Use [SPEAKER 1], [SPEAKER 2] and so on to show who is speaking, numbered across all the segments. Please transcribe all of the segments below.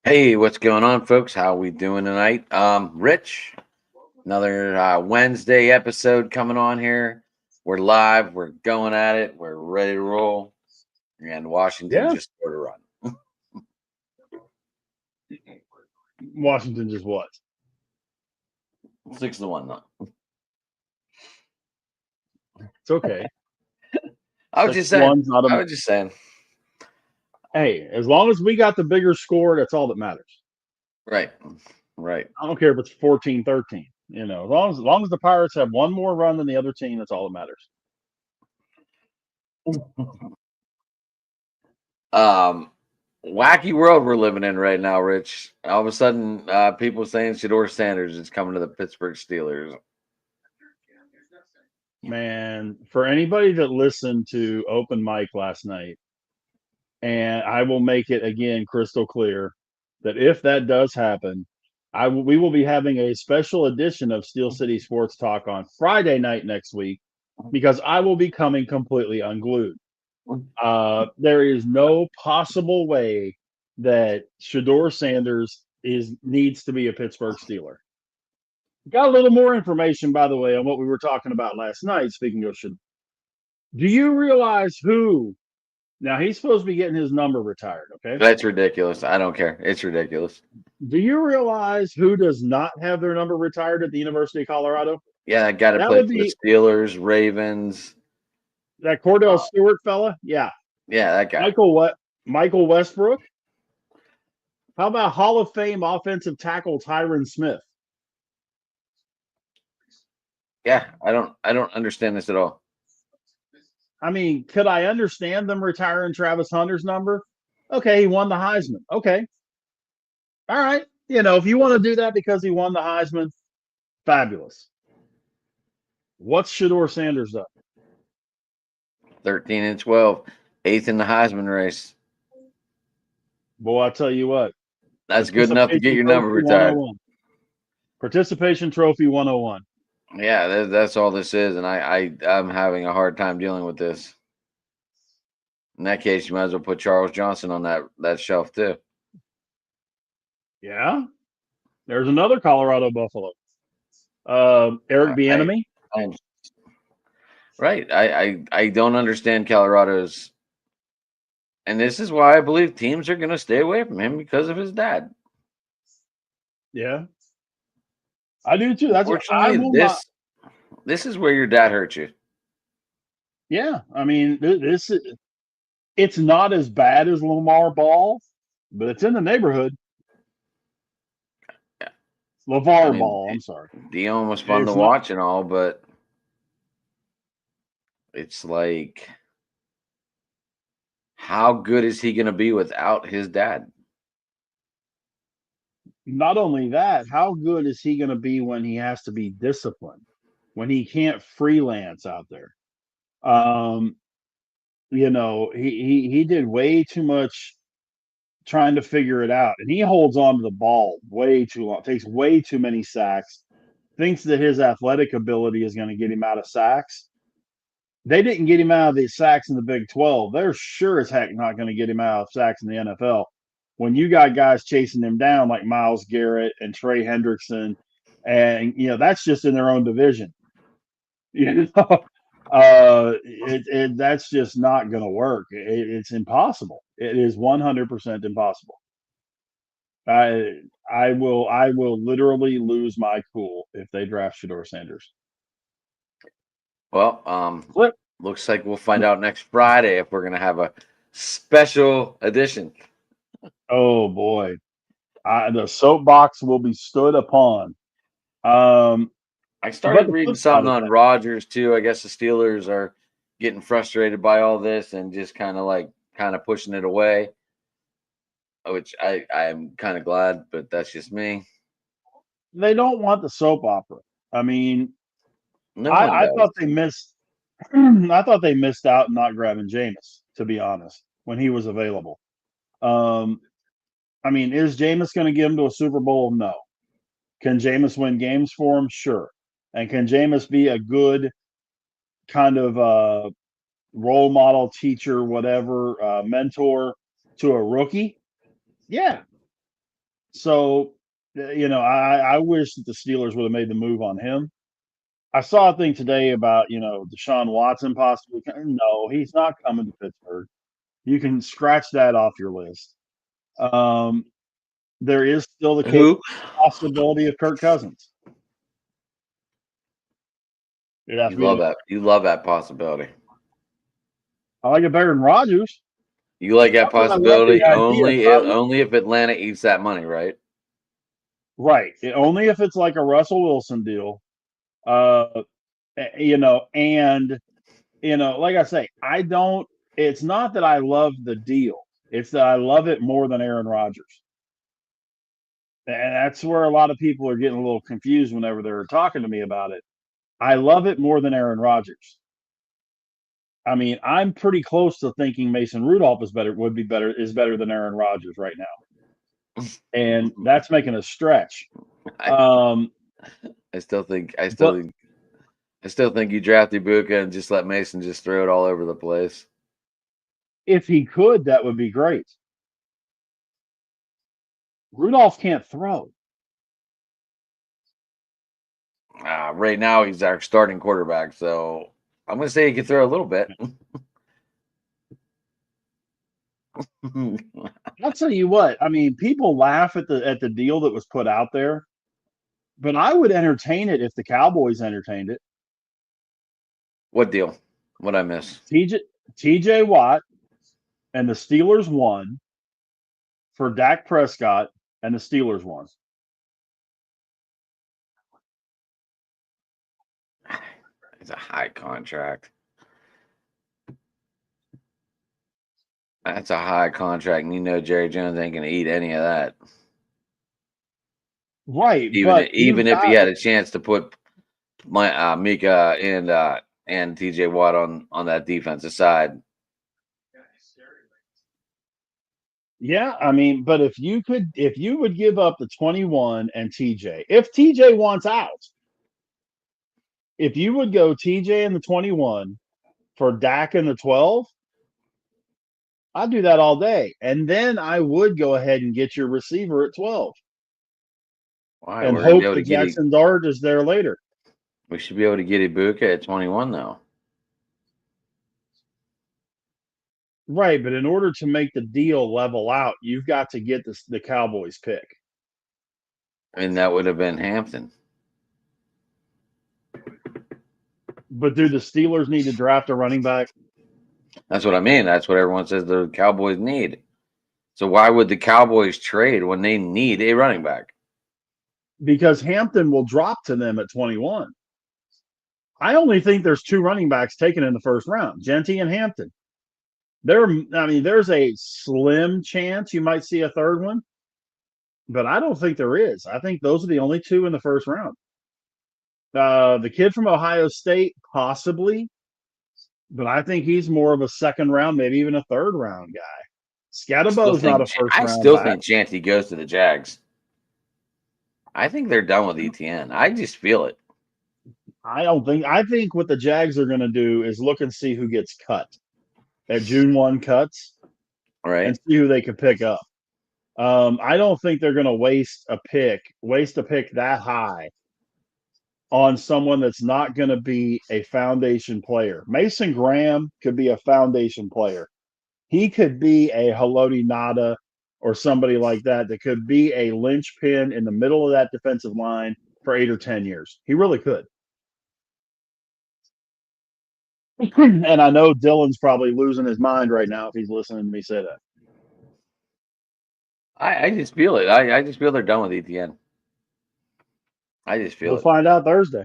[SPEAKER 1] Hey, what's going on, folks? How we doing tonight? Rich, another Wednesday episode coming on here. We're live. We're going at it. We're ready to roll. And Washington
[SPEAKER 2] Yeah,
[SPEAKER 1] just scored a run,
[SPEAKER 2] Washington just what?
[SPEAKER 1] 6-1 though.
[SPEAKER 2] It's okay.
[SPEAKER 1] I was just
[SPEAKER 2] Six
[SPEAKER 1] saying.
[SPEAKER 2] one's not
[SPEAKER 1] I
[SPEAKER 2] a.
[SPEAKER 1] was just saying.
[SPEAKER 2] Hey, as long as we got the bigger score, that's all that matters.
[SPEAKER 1] Right, right.
[SPEAKER 2] I don't care if it's 14-13. As long as the Pirates have one more run than the other team, that's all that matters.
[SPEAKER 1] um, Wacky world we're living in right now, Rich. All of a sudden, people saying Shador Sanders is coming to the Pittsburgh Steelers.
[SPEAKER 2] Man, for anybody that listened to open mic last night, and I will make it again crystal clear that if that does happen, we will be having a special edition of Steel City Sports Talk on Friday night next week because I will be coming completely unglued. There is no possible way that Shador Sanders needs to be a Pittsburgh Steeler. Got a little more information, by the way, on what we were talking about last night. Speaking of Shador, do you realize who? Now he's supposed to be getting his number retired. Okay.
[SPEAKER 1] That's ridiculous. I don't care. It's ridiculous.
[SPEAKER 2] Do you realize who does not have their number retired at the University of Colorado?
[SPEAKER 1] Yeah, I got to
[SPEAKER 2] That
[SPEAKER 1] play
[SPEAKER 2] would
[SPEAKER 1] for the
[SPEAKER 2] be
[SPEAKER 1] Steelers, Ravens.
[SPEAKER 2] that Cordell
[SPEAKER 1] Uh,
[SPEAKER 2] Stewart fella. Yeah,
[SPEAKER 1] yeah, that guy.
[SPEAKER 2] Michael Westbrook. How about Hall of Fame offensive tackle Tyron Smith?
[SPEAKER 1] Yeah, I don't understand this at all.
[SPEAKER 2] I mean, could I understand them retiring Travis Hunter's number? Okay, he won the Heisman. Okay, all right. If you want to do that because he won the Heisman, fabulous. What's Shador Sanders up?
[SPEAKER 1] 13 and 12, eighth in the Heisman race.
[SPEAKER 2] Boy, I tell you what,
[SPEAKER 1] That's good enough to get
[SPEAKER 2] participation
[SPEAKER 1] your number
[SPEAKER 2] trophy
[SPEAKER 1] retired.
[SPEAKER 2] 101. Participation trophy 101.
[SPEAKER 1] Yeah, that's all this is, and I'm having a hard time dealing with this. In that case, you might as well put Charles Johnson on that shelf too.
[SPEAKER 2] Yeah. There's another Colorado Buffalo. Eric
[SPEAKER 1] I,
[SPEAKER 2] Bieniemy.
[SPEAKER 1] I right. I don't understand Colorado's, and this is why I believe teams are going to stay away from him because of his dad.
[SPEAKER 2] Yeah, I do too. That's what I
[SPEAKER 1] Unfortunately,
[SPEAKER 2] will not.
[SPEAKER 1] this is where your dad hurt you.
[SPEAKER 2] Yeah, I mean, it's not as bad as Lamar Ball, but it's in the neighborhood.
[SPEAKER 1] Yeah. I
[SPEAKER 2] LeVar
[SPEAKER 1] mean,
[SPEAKER 2] Ball. I'm sorry.
[SPEAKER 1] Dion was fun to
[SPEAKER 2] It's not.
[SPEAKER 1] watch and all, but it's like, how good is he going to be without his dad?
[SPEAKER 2] Not only that, how good is he going to be when he has to be disciplined, when he can't freelance out there? Um, he did way too much trying to figure it out. And he holds on to the ball way too long, takes way too many sacks, thinks that his athletic ability is going to get him out of sacks. They didn't get him out of the sacks in the Big 12. They're sure as heck not going to get him out of sacks in the NFL. When you got guys chasing him down like Myles Garrett and Trey Hendrickson, and that's just in their own division. You know, that's just not going to work. It's impossible. It is 100% impossible. I will literally lose my cool if they draft Shador Sanders.
[SPEAKER 1] Well,
[SPEAKER 2] Flip.
[SPEAKER 1] looks like we'll find out next Friday if we're going to have a special edition.
[SPEAKER 2] Oh boy, the soapbox will be stood upon. Um,
[SPEAKER 1] I
[SPEAKER 2] but
[SPEAKER 1] started
[SPEAKER 2] the
[SPEAKER 1] reading
[SPEAKER 2] flip side
[SPEAKER 1] something
[SPEAKER 2] of
[SPEAKER 1] on
[SPEAKER 2] that,
[SPEAKER 1] Rogers too. I guess the Steelers are getting frustrated by all this and just kind of pushing it away, which I'm kind of glad, but that's just me.
[SPEAKER 2] they don't want the soap opera. I mean,
[SPEAKER 1] No one
[SPEAKER 2] I
[SPEAKER 1] does.
[SPEAKER 2] thought they missed. I thought they missed out not grabbing Jameis, to be honest, when he was available. Um, I mean, is Jameis going to get him to a Super Bowl? No. Can Jameis win games for him? Sure. And can Jameis be a good kind of role model, teacher, whatever, mentor to a rookie? Yeah. So, I wish that the Steelers would have made the move on him. I saw a thing today about, Deshaun Watson possibly. No, he's not coming to Pittsburgh. You can scratch that off your list. Um, there is still the
[SPEAKER 1] Who?
[SPEAKER 2] possibility of Kirk Cousins. You'd have
[SPEAKER 1] You
[SPEAKER 2] to be.
[SPEAKER 1] love that. You love that possibility.
[SPEAKER 2] I like it better than Rodgers.
[SPEAKER 1] You like that
[SPEAKER 2] Not that I love the
[SPEAKER 1] possibility
[SPEAKER 2] idea, but I
[SPEAKER 1] only if Atlanta eats that money, right?
[SPEAKER 2] right. Only if it's like a Russell Wilson deal. And like I say, I don't. It's not that I love the deal. It's that I love it more than Aaron Rodgers. And that's where a lot of people are getting a little confused whenever they're talking to me about it. I love it more than Aaron Rodgers. I mean, I'm pretty close to thinking Mason Rudolph is better than Aaron Rodgers right now. And that's making a stretch.
[SPEAKER 1] I still think
[SPEAKER 2] But
[SPEAKER 1] you draft Ibuka and just let Mason just throw it all over the place.
[SPEAKER 2] if he could, that would be great. Rudolph can't throw.
[SPEAKER 1] Right now, he's our starting quarterback, so I'm going to say he can throw a little bit.
[SPEAKER 2] I'll tell you what. I mean, people laugh at the deal that was put out there, but I would entertain it if the Cowboys entertained it.
[SPEAKER 1] What deal? What I miss?
[SPEAKER 2] TJ Watt and the Steelers won for Dak Prescott, and the Steelers won.
[SPEAKER 1] It's a high contract. That's a high contract, and Jerry Jones ain't going to eat any of that.
[SPEAKER 2] Right,
[SPEAKER 1] Even if he had a chance to put my Mika and TJ Watt on that defensive side.
[SPEAKER 2] Yeah, I mean, but if you would give up the 21 and TJ, if TJ wants out, if you would go TJ in the 21 for Dak in the 12, I'd do that all day. And then I would go ahead and get your receiver at 12
[SPEAKER 1] Why?
[SPEAKER 2] and
[SPEAKER 1] We're going to be
[SPEAKER 2] hope
[SPEAKER 1] able to
[SPEAKER 2] that
[SPEAKER 1] get
[SPEAKER 2] Jackson Dart is there later.
[SPEAKER 1] We should be able to get Ibuka at 21, though.
[SPEAKER 2] Right, but in order to make the deal level out, you've got to get the Cowboys pick.
[SPEAKER 1] And that would have been Hampton.
[SPEAKER 2] But do the Steelers need to draft a running back?
[SPEAKER 1] That's what I mean. That's what everyone says the Cowboys need. So why would the Cowboys trade when they need a running back?
[SPEAKER 2] Because Hampton will drop to them at 21. I only think there's two running backs taken in the first round, Genty and Hampton. There's a slim chance you might see a third one, but I don't think there is. I think those are the only two in the first round. The kid from Ohio State, possibly, but I think he's more of a second round, maybe even a third round guy. Scatterbo's not a first round.
[SPEAKER 1] I still think Chanty goes to the Jags. I think they're done with ETN. I just feel it.
[SPEAKER 2] I think what the Jags are going to do is look and see who gets cut at June 1 cuts,
[SPEAKER 1] right,
[SPEAKER 2] and see who they can pick up. I don't think they're going to waste a pick that high on someone that's not going to be a foundation player. Mason Graham could be a foundation player. He could be a Haloti Nada or somebody like that could be a linchpin in the middle of that defensive line for 8 or 10 years. He really could. And I know Dylan's probably losing his mind right now if he's listening to me say that.
[SPEAKER 1] I just feel it. I just feel they're done with ETN. I just feel
[SPEAKER 2] We'll find out Thursday.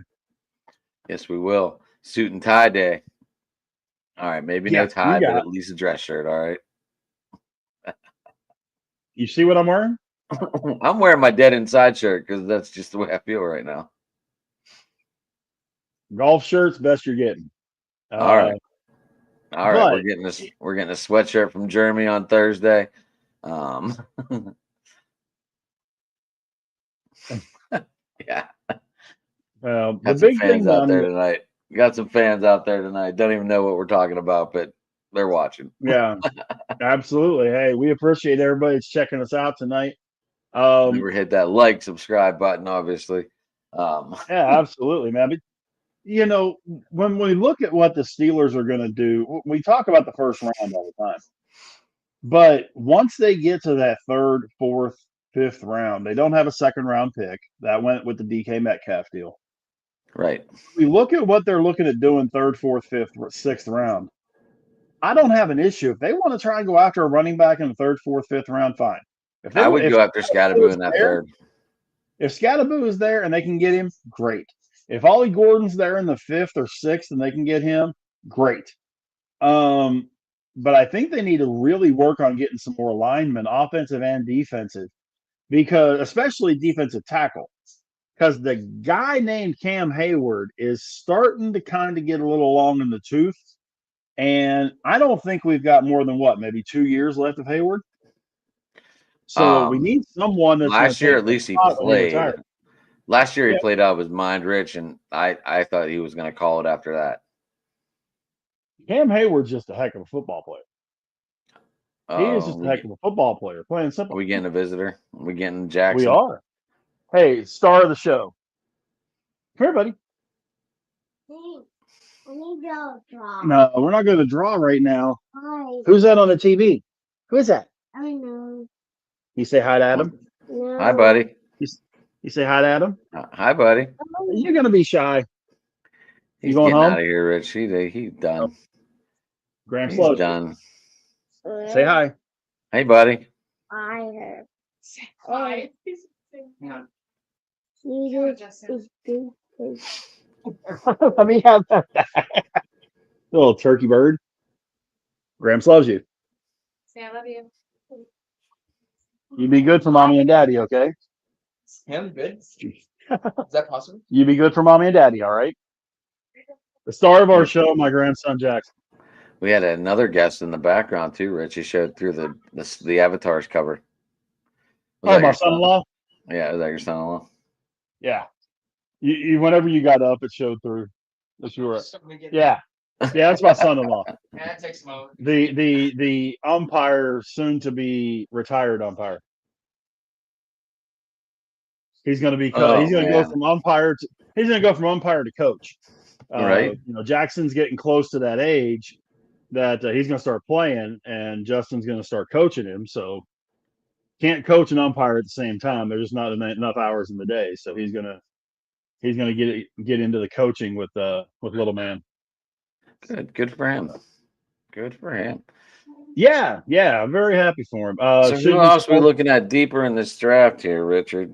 [SPEAKER 1] Yes, we will. Suit and tie day. All right, maybe no tie, but at least a dress shirt. All right.
[SPEAKER 2] You see what I'm wearing?
[SPEAKER 1] I'm wearing my Dead Inside shirt because that's just the way I feel right now.
[SPEAKER 2] Golf shirts, best you're getting.
[SPEAKER 1] All right. We're getting a sweatshirt from Jeremy on Thursday. Yeah.
[SPEAKER 2] The big thing
[SPEAKER 1] out there tonight. We got some fans out there tonight. Don't even know what we're talking about, but they're watching.
[SPEAKER 2] Yeah, absolutely. Hey, we appreciate everybody that's checking us out tonight.
[SPEAKER 1] Never hit that like, subscribe button, obviously.
[SPEAKER 2] Yeah, absolutely, man. But when we look at what the Steelers are going to do, we talk about the first round all the time. But once they get to that third, fourth, fifth round, they don't have a second round pick. That went with the DK Metcalf deal.
[SPEAKER 1] right.
[SPEAKER 2] We look at what they're looking at doing third, fourth, fifth, sixth round. I don't have an issue. If they want to try and go after a running back in the third, fourth, fifth round, fine. If they
[SPEAKER 1] I would
[SPEAKER 2] if
[SPEAKER 1] go after
[SPEAKER 2] Scatterboo
[SPEAKER 1] Scatterboo
[SPEAKER 2] is
[SPEAKER 1] in that
[SPEAKER 2] there,
[SPEAKER 1] third.
[SPEAKER 2] if Scatterboo is there and they can get him, great. If Ollie Gordon's there in the fifth or sixth and they can get him, great. But I think they need to really work on getting some more linemen, offensive and defensive, because especially defensive tackle. Because the guy named Cam Hayward is starting to kind of get a little long in the tooth. And I don't think we've got more than maybe 2 years left of Hayward. So we need someone that's going to
[SPEAKER 1] Last year,
[SPEAKER 2] take
[SPEAKER 1] at
[SPEAKER 2] the
[SPEAKER 1] least he
[SPEAKER 2] spot when he
[SPEAKER 1] played.
[SPEAKER 2] retires.
[SPEAKER 1] Last year, he
[SPEAKER 2] Yeah.
[SPEAKER 1] played out of his mind, Rich, and I thought he was going to call it after that.
[SPEAKER 2] Cam Hayward's just a heck of a football player. He is just a
[SPEAKER 1] we
[SPEAKER 2] heck of a football player, plain and
[SPEAKER 1] Are
[SPEAKER 2] simple.
[SPEAKER 1] we getting a visitor? Are we getting
[SPEAKER 2] We
[SPEAKER 1] Jackson?
[SPEAKER 2] are. Hey, star of the show. Come here, buddy.
[SPEAKER 3] I need to draw.
[SPEAKER 2] No, we're not going to draw right now.
[SPEAKER 3] Hi.
[SPEAKER 2] Who's that on the TV? Who is that?
[SPEAKER 3] I know.
[SPEAKER 2] You say hi to Adam?
[SPEAKER 3] No.
[SPEAKER 1] Hi, buddy.
[SPEAKER 2] You say hi to Adam?
[SPEAKER 1] Hi, buddy.
[SPEAKER 2] You're going to be shy.
[SPEAKER 1] He's
[SPEAKER 2] going
[SPEAKER 1] getting
[SPEAKER 2] home?
[SPEAKER 1] out of here, Rich. He's done.
[SPEAKER 2] Graham
[SPEAKER 1] He's
[SPEAKER 2] Slow.
[SPEAKER 1] done.
[SPEAKER 2] Say hi.
[SPEAKER 1] Hey, buddy.
[SPEAKER 3] Hi.
[SPEAKER 4] Hi.
[SPEAKER 2] Let me have that. Little turkey bird. Graham loves you.
[SPEAKER 4] Say I love you.
[SPEAKER 2] You be good for mommy and daddy, okay?
[SPEAKER 5] Him good? Is that possible?
[SPEAKER 2] You be good for mommy and daddy, all right? The star of our show, my grandson Jackson.
[SPEAKER 1] We had another guest in the background too, Rich. He showed through the avatar's cover. Was
[SPEAKER 2] Oh,
[SPEAKER 1] that
[SPEAKER 2] my
[SPEAKER 1] your
[SPEAKER 2] son-in-law?
[SPEAKER 1] Yeah, was that your son-in-law?
[SPEAKER 2] Yeah. You whenever you got up, it showed through. That's you were. Yeah. Yeah, that's my son-in-law.
[SPEAKER 5] That takes a moment.
[SPEAKER 2] The umpire, soon to be retired umpire. He's going to be he's going to go from umpire to coach.
[SPEAKER 1] Right.
[SPEAKER 2] Jackson's getting close to that age that he's going to start playing, and Justin's going to start coaching him. So can't coach an umpire at the same time. There's just not enough hours in the day. So he's going to get into the coaching with little man.
[SPEAKER 1] Good for him. Good for him.
[SPEAKER 2] Yeah, I'm very happy for him.
[SPEAKER 1] So who else are we looking at deeper in this draft here, Richard?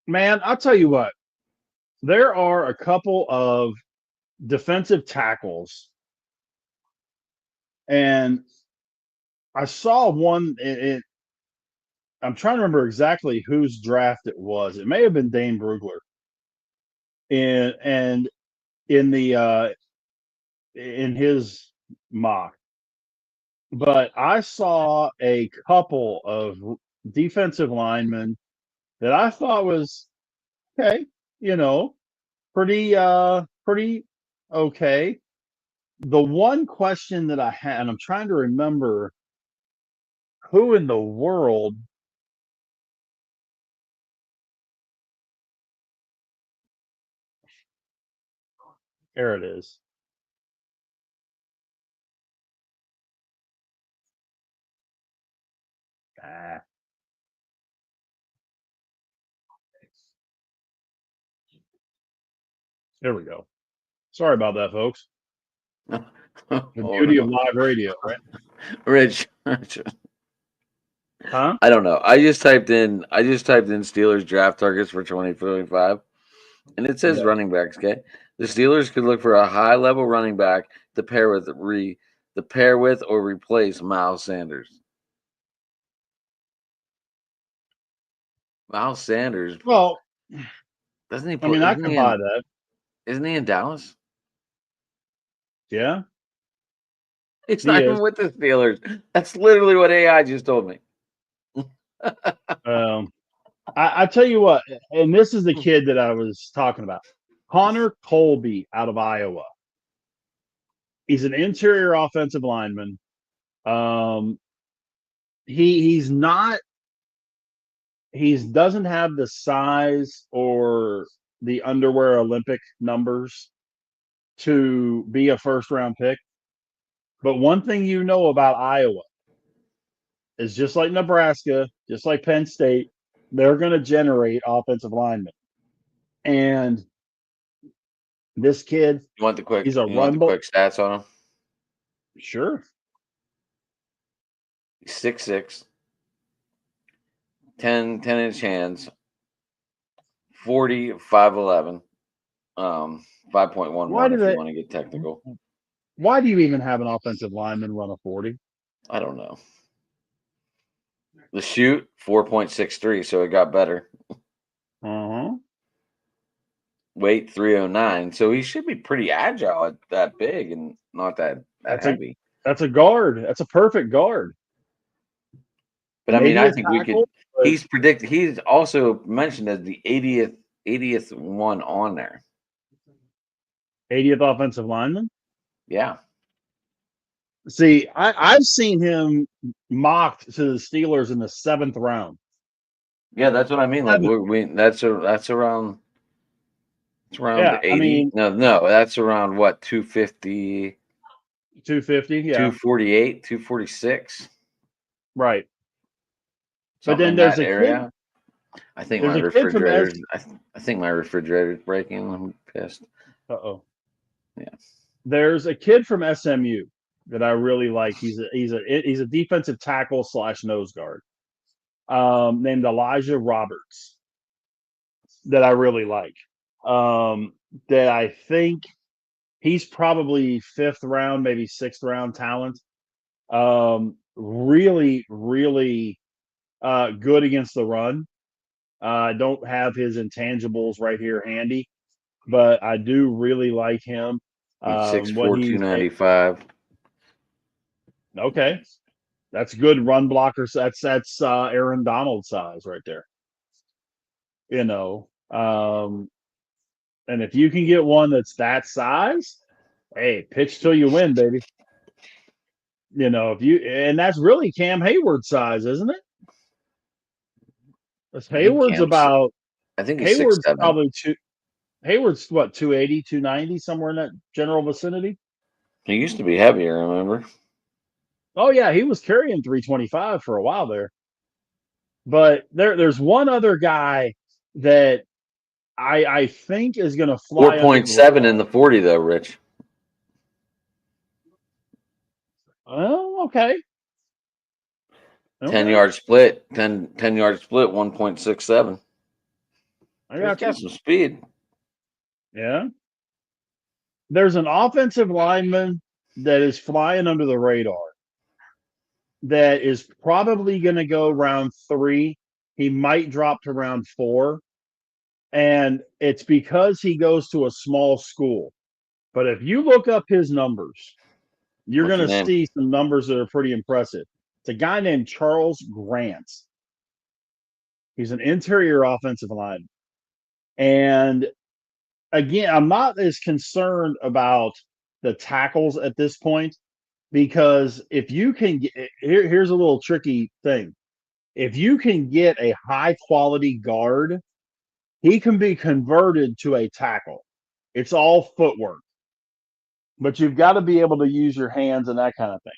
[SPEAKER 2] Man, I'll tell you what. There are a couple of defensive tackles, and I saw one. I'm trying to remember exactly whose draft it was. It may have been Dane Brugler, and in the in his mock. But I saw a couple of defensive linemen that I thought was okay, pretty okay. The one question that I had, and I'm trying to remember who in the world there it is. There we go. Sorry about that, folks. The beauty of live radio, right?
[SPEAKER 1] Rich.
[SPEAKER 2] Huh?
[SPEAKER 1] I don't know. I just typed in Steelers draft targets for 2025, and it says running backs. Okay, the Steelers could look for a high level running back to pair with or replace Miles Sanders. Miles Sanders.
[SPEAKER 2] Well,
[SPEAKER 1] doesn't he?
[SPEAKER 2] I mean, I can buy that.
[SPEAKER 1] Isn't he in Dallas?
[SPEAKER 2] Yeah.
[SPEAKER 1] He's not even with the Steelers. That's literally what AI just told me.
[SPEAKER 2] I tell you what, and this is the kid that I was talking about, Connor Colby out of Iowa. He's an interior offensive lineman. He's not he doesn't have the size or the underwear Olympic numbers to be a first round pick. But one thing you know about Iowa is just like Nebraska, just like Penn State, they're going to generate offensive linemen. And this kid,
[SPEAKER 1] You want the quick?
[SPEAKER 2] he's a
[SPEAKER 1] You want the
[SPEAKER 2] run
[SPEAKER 1] quick stats on him?
[SPEAKER 2] Sure.
[SPEAKER 1] He's 6'6", 10-inch hands, 40, 5'11", 5.11
[SPEAKER 2] Why do
[SPEAKER 1] if you
[SPEAKER 2] they?
[SPEAKER 1] want to get technical.
[SPEAKER 2] Why do you even have an offensive lineman run a 40?
[SPEAKER 1] I don't know. The shoot 4.63, so it got better.
[SPEAKER 2] Uh-huh.
[SPEAKER 1] Weight 309, so he should be pretty agile at that big and not that
[SPEAKER 2] That's
[SPEAKER 1] heavy.
[SPEAKER 2] That's a guard. That's a perfect guard.
[SPEAKER 1] But I mean,
[SPEAKER 2] Maybe
[SPEAKER 1] I
[SPEAKER 2] a
[SPEAKER 1] think we could.
[SPEAKER 2] tackle, but
[SPEAKER 1] He's predicted. He's also mentioned as the 80th one on there.
[SPEAKER 2] 80th offensive lineman.
[SPEAKER 1] Yeah,
[SPEAKER 2] See, I've seen him mocked to the Steelers in the 7th round.
[SPEAKER 1] yeah, that's what I mean. Like
[SPEAKER 2] Seven.
[SPEAKER 1] that's around. It's around
[SPEAKER 2] Yeah,
[SPEAKER 1] 80.
[SPEAKER 2] I mean
[SPEAKER 1] No, that's around what 250,
[SPEAKER 2] 250. Yeah,
[SPEAKER 1] 248, 246,
[SPEAKER 2] right. But
[SPEAKER 1] something
[SPEAKER 2] then
[SPEAKER 1] in
[SPEAKER 2] there's
[SPEAKER 1] that
[SPEAKER 2] a kid.
[SPEAKER 1] area. I think my
[SPEAKER 2] There's a kid from S.
[SPEAKER 1] refrigerator's. I think my refrigerator's breaking. I'm pissed.
[SPEAKER 2] Uh-oh.
[SPEAKER 1] Yeah.
[SPEAKER 2] There's a kid from SMU that I really like. He's a defensive tackle / nose guard, named Elijah Roberts, that I really like. That I think he's probably 5th round, maybe 6th round talent. Really, really good against the run. I don't have his intangibles right here handy, but I do really like him.
[SPEAKER 1] He's 6'4",
[SPEAKER 2] What he's
[SPEAKER 1] 295.
[SPEAKER 2] okay. That's good run blocker. That's Aaron Donald size right there. You know, and if you can get one that's that size, hey, pitch till you win, baby. You know, and that's really Cam Hayward size, isn't it? Because
[SPEAKER 1] I think
[SPEAKER 2] Hayward's
[SPEAKER 1] Cam's.
[SPEAKER 2] about
[SPEAKER 1] I think he's
[SPEAKER 2] Hayward's
[SPEAKER 1] 6'7".
[SPEAKER 2] probably Hayward's what 280, 290, somewhere in that general vicinity.
[SPEAKER 1] He used to be heavier, remember?
[SPEAKER 2] Oh yeah, he was carrying 325 for a while there. But there's one other guy that I think is going to fly under the
[SPEAKER 1] 4.7 in
[SPEAKER 2] radar.
[SPEAKER 1] the 40 though, Rich.
[SPEAKER 2] Oh, okay.
[SPEAKER 1] 10-yard split, 10-yard split, 1.67.
[SPEAKER 2] I
[SPEAKER 1] He's
[SPEAKER 2] got you.
[SPEAKER 1] got some speed.
[SPEAKER 2] Yeah. There's an offensive lineman that is flying under the radar that is probably going to go round 3. He might drop to round 4. And it's because he goes to a small school. But if you look up his numbers, you're
[SPEAKER 1] What's
[SPEAKER 2] going
[SPEAKER 1] his
[SPEAKER 2] to
[SPEAKER 1] name?
[SPEAKER 2] see some numbers that are pretty impressive. It's a guy named Charles Grant. He's an interior offensive lineman. And again, I'm not as concerned about the tackles at this point because if you can get here's a little tricky thing. If you can get a high quality guard, he can be converted to a tackle. It's all footwork. But you've got to be able to use your hands and that kind of thing.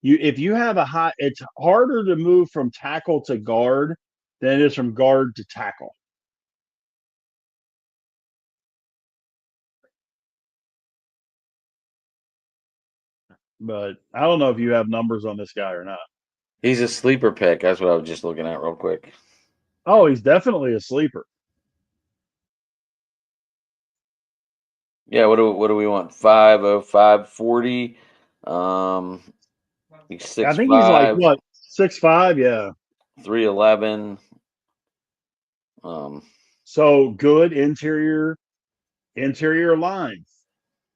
[SPEAKER 2] If you have it's harder to move from tackle to guard than it is from guard to tackle. But I don't know if you have numbers on this guy or not.
[SPEAKER 1] He's a sleeper pick. That's what I was just looking at real quick.
[SPEAKER 2] Oh, he's definitely a sleeper.
[SPEAKER 1] Yeah, what do we want? 505 40. He's
[SPEAKER 2] I think he's like
[SPEAKER 1] 6'5",
[SPEAKER 2] what 6'5", yeah.
[SPEAKER 1] 311.
[SPEAKER 2] So good interior line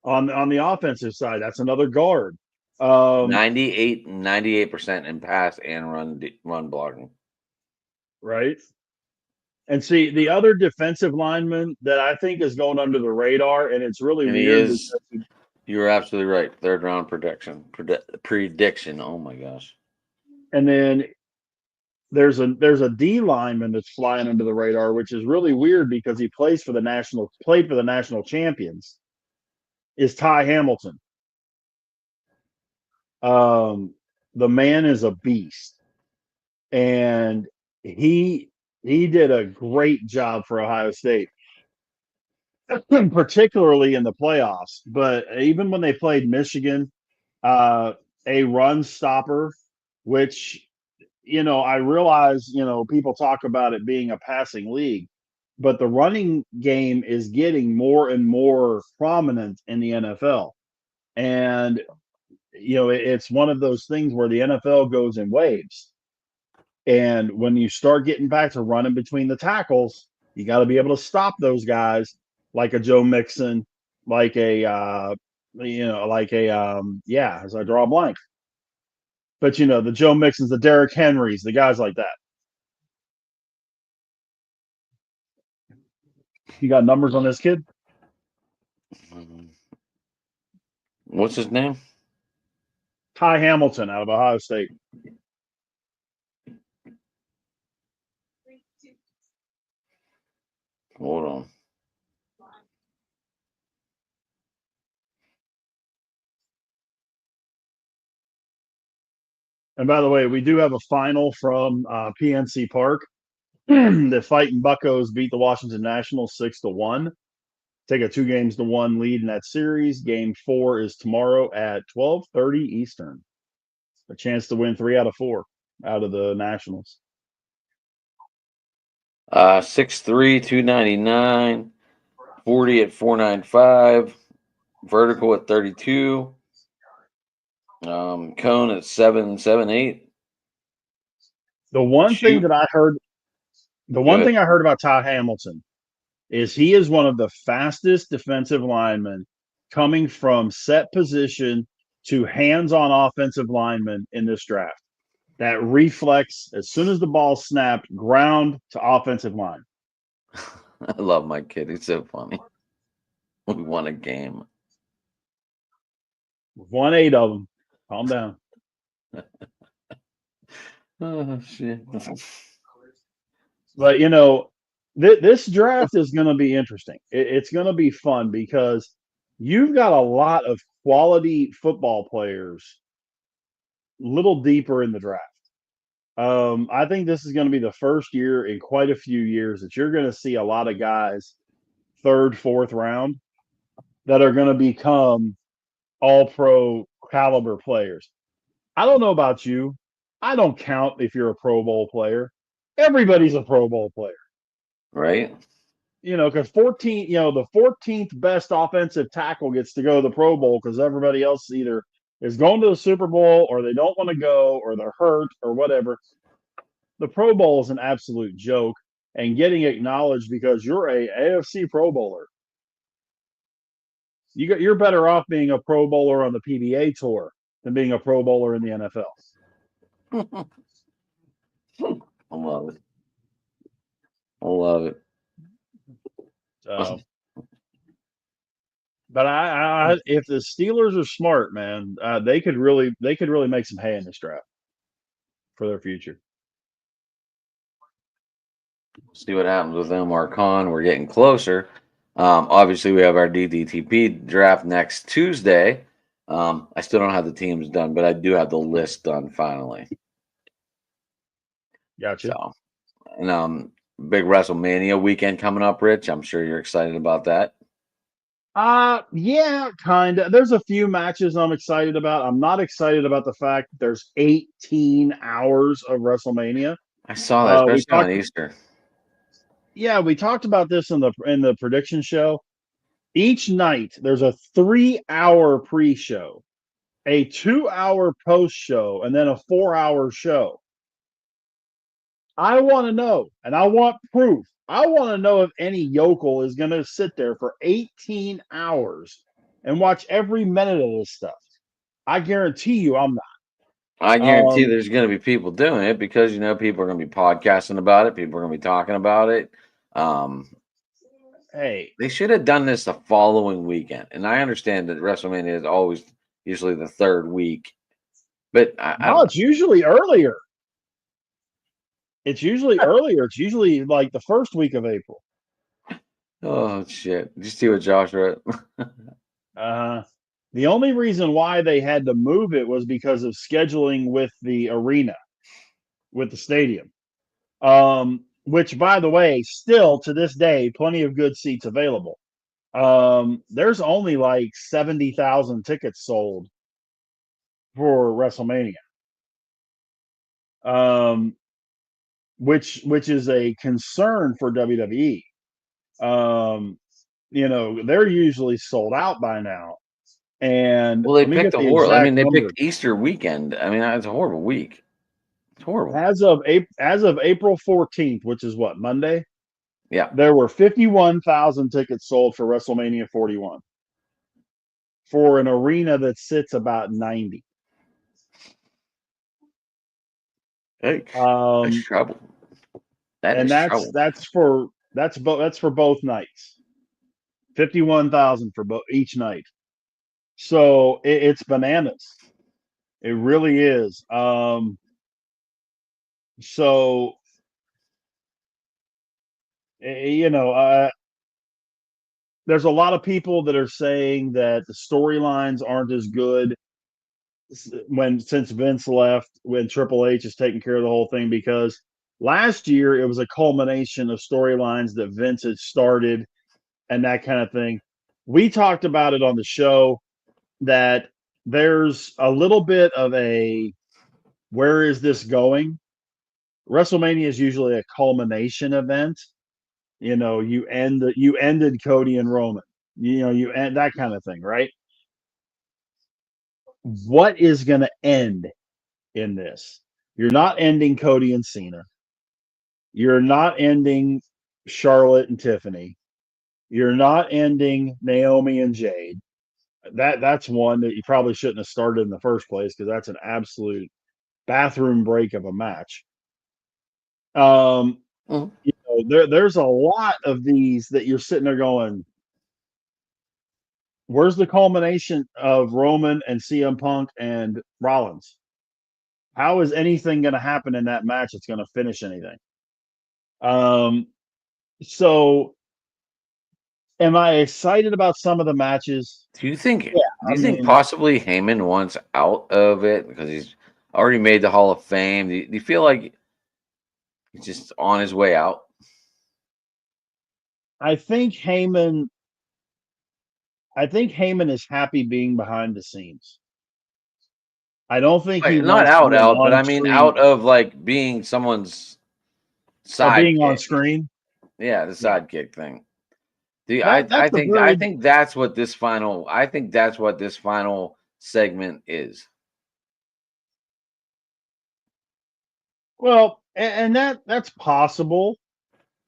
[SPEAKER 2] on the offensive side. That's another guard.
[SPEAKER 1] 98% in pass and run blocking.
[SPEAKER 2] Right. And see, the other defensive lineman that I think is going under the radar, and it's really
[SPEAKER 1] And
[SPEAKER 2] weird.
[SPEAKER 1] he is. You're absolutely right. 3rd round prediction. Oh my gosh.
[SPEAKER 2] And then there's a D lineman that's flying under the radar, which is really weird because he played for the national champions. Is Ty Hamilton. The man is a beast, and he did a great job for Ohio State, particularly in the playoffs. But even when they played Michigan, a run stopper, which I realize people talk about it being a passing league, but the running game is getting more and more prominent in the NFL, and it's one of those things where the NFL goes in waves. And when you start getting back to running between the tackles, you got to be able to stop those guys like a Joe Mixon, like as I draw a blank. But the Joe Mixons, the Derrick Henrys, the guys like that. You got numbers on this kid?
[SPEAKER 1] What's his name?
[SPEAKER 2] Ty Hamilton out of Ohio State.
[SPEAKER 1] Hold on.
[SPEAKER 2] And by the way, we do have a final from PNC Park. The Fighting Buccos beat the Washington Nationals 6-1. Take a 2-1 lead in that series. Game 4 is tomorrow at 12:30 Eastern. A chance to win 3 out of 4 out of the Nationals.
[SPEAKER 1] 6'3", 299, 40 at 495, vertical at 32, cone at 778.
[SPEAKER 2] The one thing that I heard, thing I heard about Ty Hamilton is he is one of the fastest defensive linemen coming from set position to hands-on offensive linemen in this draft. That reflex, as soon as the ball snapped, ground to offensive line.
[SPEAKER 1] I love my kid. He's so funny. We won a game.
[SPEAKER 2] 1-8 of them. Calm down.
[SPEAKER 1] Oh, shit.
[SPEAKER 2] But, this draft is going to be interesting. It's going to be fun because you've got a lot of quality football players a little deeper in the draft. I think this is going to be the first year in quite a few years that you're going to see a lot of guys 3rd, 4th round that are going to become all-pro caliber players. I don't know about you. I don't count if you're a Pro Bowl player. Everybody's a Pro Bowl player.
[SPEAKER 1] Right?
[SPEAKER 2] Because the 14th best offensive tackle gets to go to the Pro Bowl because everybody else either is going to the Super Bowl or they don't want to go or they're hurt or whatever. The Pro Bowl is an absolute joke, and getting acknowledged because you're a AFC Pro Bowler. You're better off being a Pro Bowler on the PBA tour than being a Pro Bowler in the NFL.
[SPEAKER 1] I love it. I love it.
[SPEAKER 2] But I if the Steelers are smart, man, they could really make some hay in this draft for their future.
[SPEAKER 1] See what happens with Omar Khan. We're getting closer. Obviously, we have our DDTP draft next Tuesday. I still don't have the teams done, but I do have the list done finally.
[SPEAKER 2] Gotcha.
[SPEAKER 1] So, and big WrestleMania weekend coming up, Rich. I'm sure you're excited about that.
[SPEAKER 2] Yeah, kind of. There's a few matches I'm excited about. I'm not excited about the fact that there's 18 hours of WrestleMania.
[SPEAKER 1] I saw that, especially on Easter.
[SPEAKER 2] Yeah, we talked about this in the prediction show. Each night there's a 3-hour pre-show, a 2-hour post-show, and then a 4-hour show. I want to know, and I want proof. I want to know if any yokel is going to sit there for 18 hours and watch every minute of this stuff. I guarantee you I'm not.
[SPEAKER 1] I guarantee there's going to be people doing it because, people are going to be podcasting about it. People are going to be talking about it.
[SPEAKER 2] Hey,
[SPEAKER 1] they should have done this the following weekend. And I understand that WrestleMania is always usually the 3rd week. But
[SPEAKER 2] it's usually earlier. It's usually earlier. It's usually like the first week of April.
[SPEAKER 1] Oh shit! Did you see what Josh wrote?
[SPEAKER 2] The only reason why they had to move it was because of scheduling with the arena, with the stadium. Which, by the way, still to this day, plenty of good seats available. There's only like 70,000 tickets sold for WrestleMania. Which is a concern for WWE. They're usually sold out by now. And
[SPEAKER 1] Well, they
[SPEAKER 2] let me
[SPEAKER 1] picked
[SPEAKER 2] get
[SPEAKER 1] a
[SPEAKER 2] the
[SPEAKER 1] horrible. I
[SPEAKER 2] exact
[SPEAKER 1] mean, they
[SPEAKER 2] number.
[SPEAKER 1] picked Easter weekend. I mean, it's a horrible week. It's horrible.
[SPEAKER 2] As of April 14th, which is what, Monday,
[SPEAKER 1] Yeah.
[SPEAKER 2] there were 51,000 tickets sold for WrestleMania 41 for an arena that sits about 90.
[SPEAKER 1] Hey, that's
[SPEAKER 2] Um,
[SPEAKER 1] trouble. That
[SPEAKER 2] and
[SPEAKER 1] is trouble.
[SPEAKER 2] that's for both nights. 51,000 for each night. So it's bananas. It really is. So there's a lot of people that are saying that the storylines aren't as good since Vince left, when Triple H is taking care of the whole thing, because last year it was a culmination of storylines that Vince had started and that kind of thing. We talked about it on the show that there's a little bit of a where is this going? WrestleMania is usually a culmination event. You ended Cody and Roman. You end that kind of thing, right? What is going to end in this? You're not ending Cody and Cena. You're not ending Charlotte and Tiffany. You're not ending Naomi and Jade. That's one that you probably shouldn't have started in the first place, because that's an absolute bathroom break of a match. There's a lot of these that you're sitting there going, where's the culmination of Roman and CM Punk and Rollins? How is anything going to happen in that match that's going to finish anything? So am I excited about some of the matches?
[SPEAKER 1] Do you think?
[SPEAKER 2] Yeah,
[SPEAKER 1] Do you think possibly Heyman wants out of it because he's already made the Hall of Fame? Do you feel like he's just on his way out?
[SPEAKER 2] I think Heyman is happy being behind the scenes. I don't think he
[SPEAKER 1] Not
[SPEAKER 2] wants to
[SPEAKER 1] out,
[SPEAKER 2] be
[SPEAKER 1] but I mean out of like being someone's side.
[SPEAKER 2] being on screen.
[SPEAKER 1] Yeah, the sidekick thing. I think that's what this final. I think that's what this final segment is.
[SPEAKER 2] Well, and that's possible.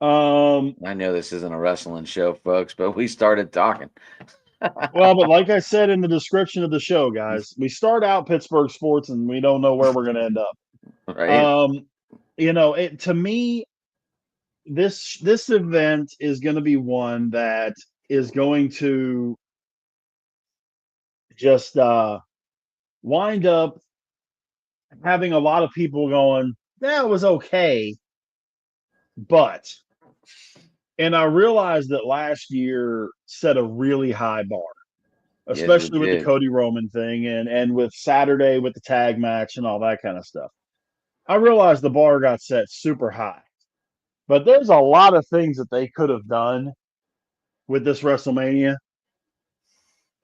[SPEAKER 1] I know this isn't a wrestling show, folks, but we started talking.
[SPEAKER 2] Well, but like I said in the description of the show, guys, we start out Pittsburgh sports and we don't know where we're going to end up.
[SPEAKER 1] Right?
[SPEAKER 2] To me, this event is going to be one that is going to just wind up having a lot of people going, that was okay, but. And I realized that last year set a really high bar, especially with the Cody Roman thing and with Saturday with the tag match and all that kind of stuff. I realized the bar got set super high. But there's a lot of things that they could have done with this WrestleMania.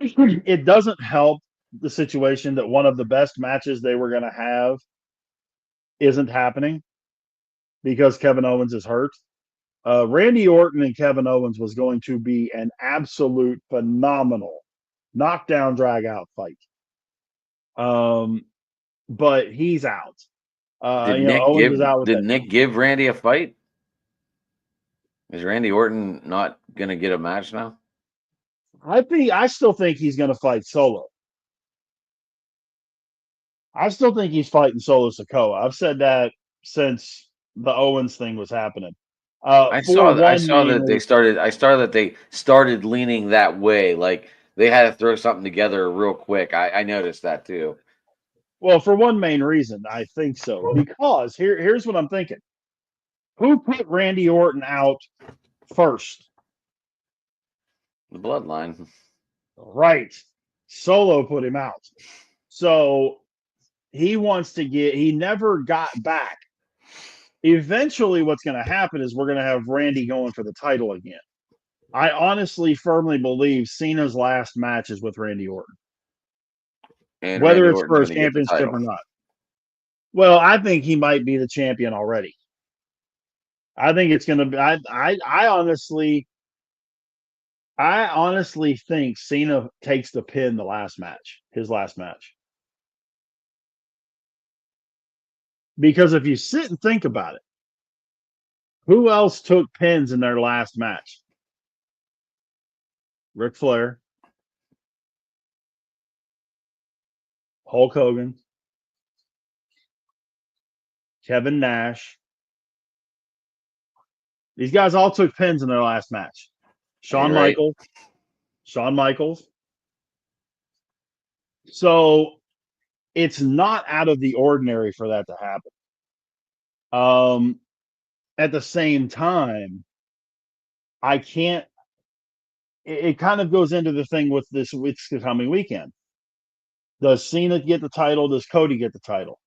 [SPEAKER 2] It doesn't help the situation that one of the best matches they were going to have isn't happening because Kevin Owens is hurt. Randy Orton and Kevin Owens was going to be an absolute phenomenal knockdown, drag out fight. But he's out. Owens is out with
[SPEAKER 1] Did Nick give Randy a fight? Is Randy Orton not going to get a match now?
[SPEAKER 2] I still think he's going to fight Solo. I still think he's fighting Solo Sikoa. I've said that since the Owens thing was happening.
[SPEAKER 1] I saw that they started leaning that way. Like they had to throw something together real quick. I noticed that too.
[SPEAKER 2] Well, for one main reason, I think so. Because here's what I'm thinking. Who put Randy Orton out first?
[SPEAKER 1] The bloodline.
[SPEAKER 2] Right. Solo put him out. So he never got back. Eventually, what's going to happen is we're going to have Randy going for the title again. I honestly, firmly believe Cena's last match is with Randy Orton.
[SPEAKER 1] And
[SPEAKER 2] Whether
[SPEAKER 1] Randy
[SPEAKER 2] it's
[SPEAKER 1] Orton's
[SPEAKER 2] for his
[SPEAKER 1] going to get the
[SPEAKER 2] championship
[SPEAKER 1] title.
[SPEAKER 2] or not. Well, I think he might be the champion already. I think it's going to be. I honestly think Cena takes the pin the last match, his last match. Because if you sit and think about it, who else took pins in their last match? Ric Flair, Hulk Hogan, Kevin Nash. These guys all took pins in their last match. Shawn
[SPEAKER 1] Right.
[SPEAKER 2] Michaels. So it's not out of the ordinary for that to happen. At the same time, I can't. It kind of goes into the thing with this coming weekend. Does Cena get the title? Does Cody get the title?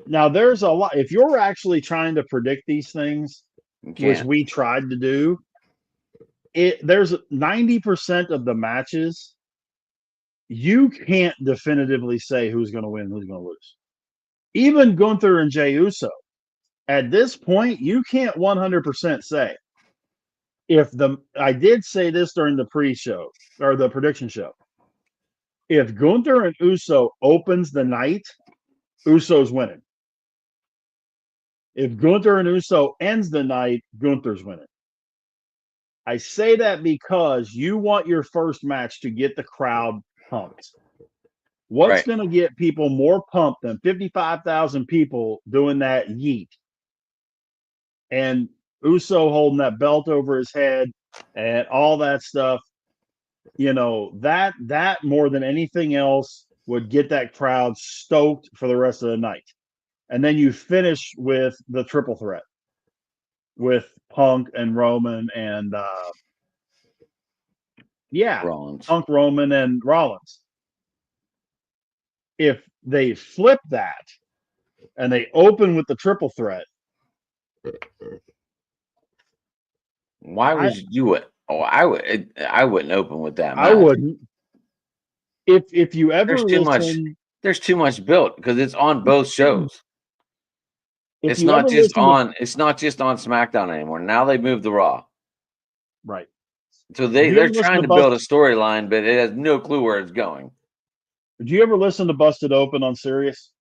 [SPEAKER 2] Now, there's a lot. If you're actually trying to predict these things, which we tried to do, there's 90% of the matches you can't definitively say who's going to win, who's going to lose. Even Gunther and Jey Uso, at this point, you can't 100% say. I did say this during the pre-show or the prediction show. If Gunther and Uso opens the night, Uso's winning. If Gunther and Uso ends the night, Gunther's winning. I say that because you want your first match to get the crowd pumped. What's going to get people more pumped than 55,000 people doing that yeet? And Uso holding that belt over his head and all that stuff. You know, that more than anything else would get that crowd stoked for the rest of the night. And then you finish with the triple threat with Punk and Roman and
[SPEAKER 1] Rollins.
[SPEAKER 2] Punk, Roman, and Rollins. If they flip that and they open with the triple threat,
[SPEAKER 1] why would you do it? Oh, I wouldn't open with that match.
[SPEAKER 2] I wouldn't. If you ever
[SPEAKER 1] there's too much built because it's on both shows. It's not just on SmackDown anymore. Now they moved the Raw.
[SPEAKER 2] Right.
[SPEAKER 1] So they're trying to build a storyline, but it has no clue where it's going.
[SPEAKER 2] Did you ever listen to Busted Open on Sirius?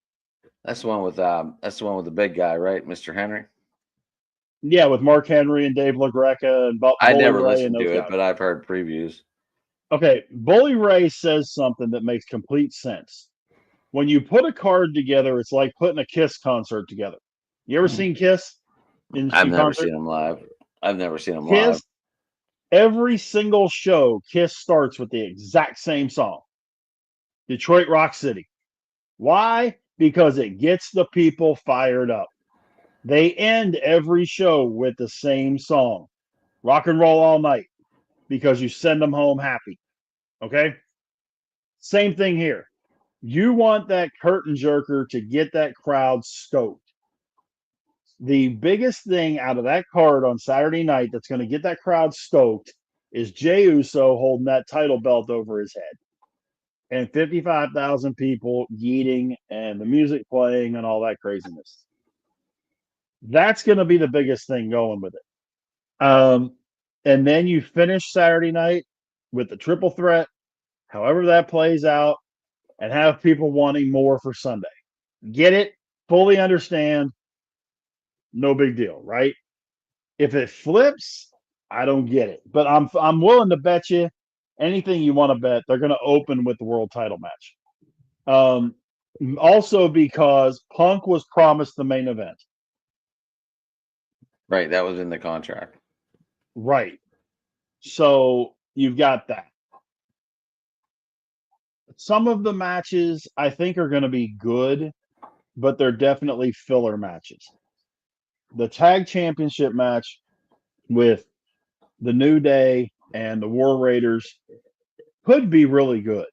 [SPEAKER 1] That's the one with the big guy, right, Mr. Henry?
[SPEAKER 2] Yeah, with Mark Henry and Dave LaGreca and
[SPEAKER 1] I
[SPEAKER 2] Bully
[SPEAKER 1] never
[SPEAKER 2] Ray
[SPEAKER 1] listened
[SPEAKER 2] and
[SPEAKER 1] to
[SPEAKER 2] those
[SPEAKER 1] it,
[SPEAKER 2] guys.
[SPEAKER 1] but I've heard previews.
[SPEAKER 2] Okay, Bully Ray says something that makes complete sense. When you put a card together, it's like putting a Kiss concert together. You ever seen Kiss?
[SPEAKER 1] I've never seen them live.
[SPEAKER 2] Kiss, every single show, Kiss starts with the exact same song. Detroit Rock City. Why? Because it gets the people fired up. They end every show with the same song. Rock and Roll All Night. Because you send them home happy. Okay? Same thing here. You want that curtain jerker to get that crowd stoked. The biggest thing out of that card on Saturday night that's going to get that crowd stoked is Jey Uso holding that title belt over his head. And 55,000 people yeeting and the music playing and all that craziness. That's going to be the biggest thing going with it. And then you finish Saturday night with the triple threat, however that plays out, and have people wanting more for Sunday. Get it? Fully understand. No big deal, right? If it flips, I don't get it. But I'm willing to bet you anything you want to bet they're going to open with the world title match. Also because Punk was promised the main event.
[SPEAKER 1] Right, that was in the contract.
[SPEAKER 2] Right. So you've got that. Some of the matches I think are going to be good, but they're definitely filler matches. the tag championship match with the New Day and the War Raiders could be really good,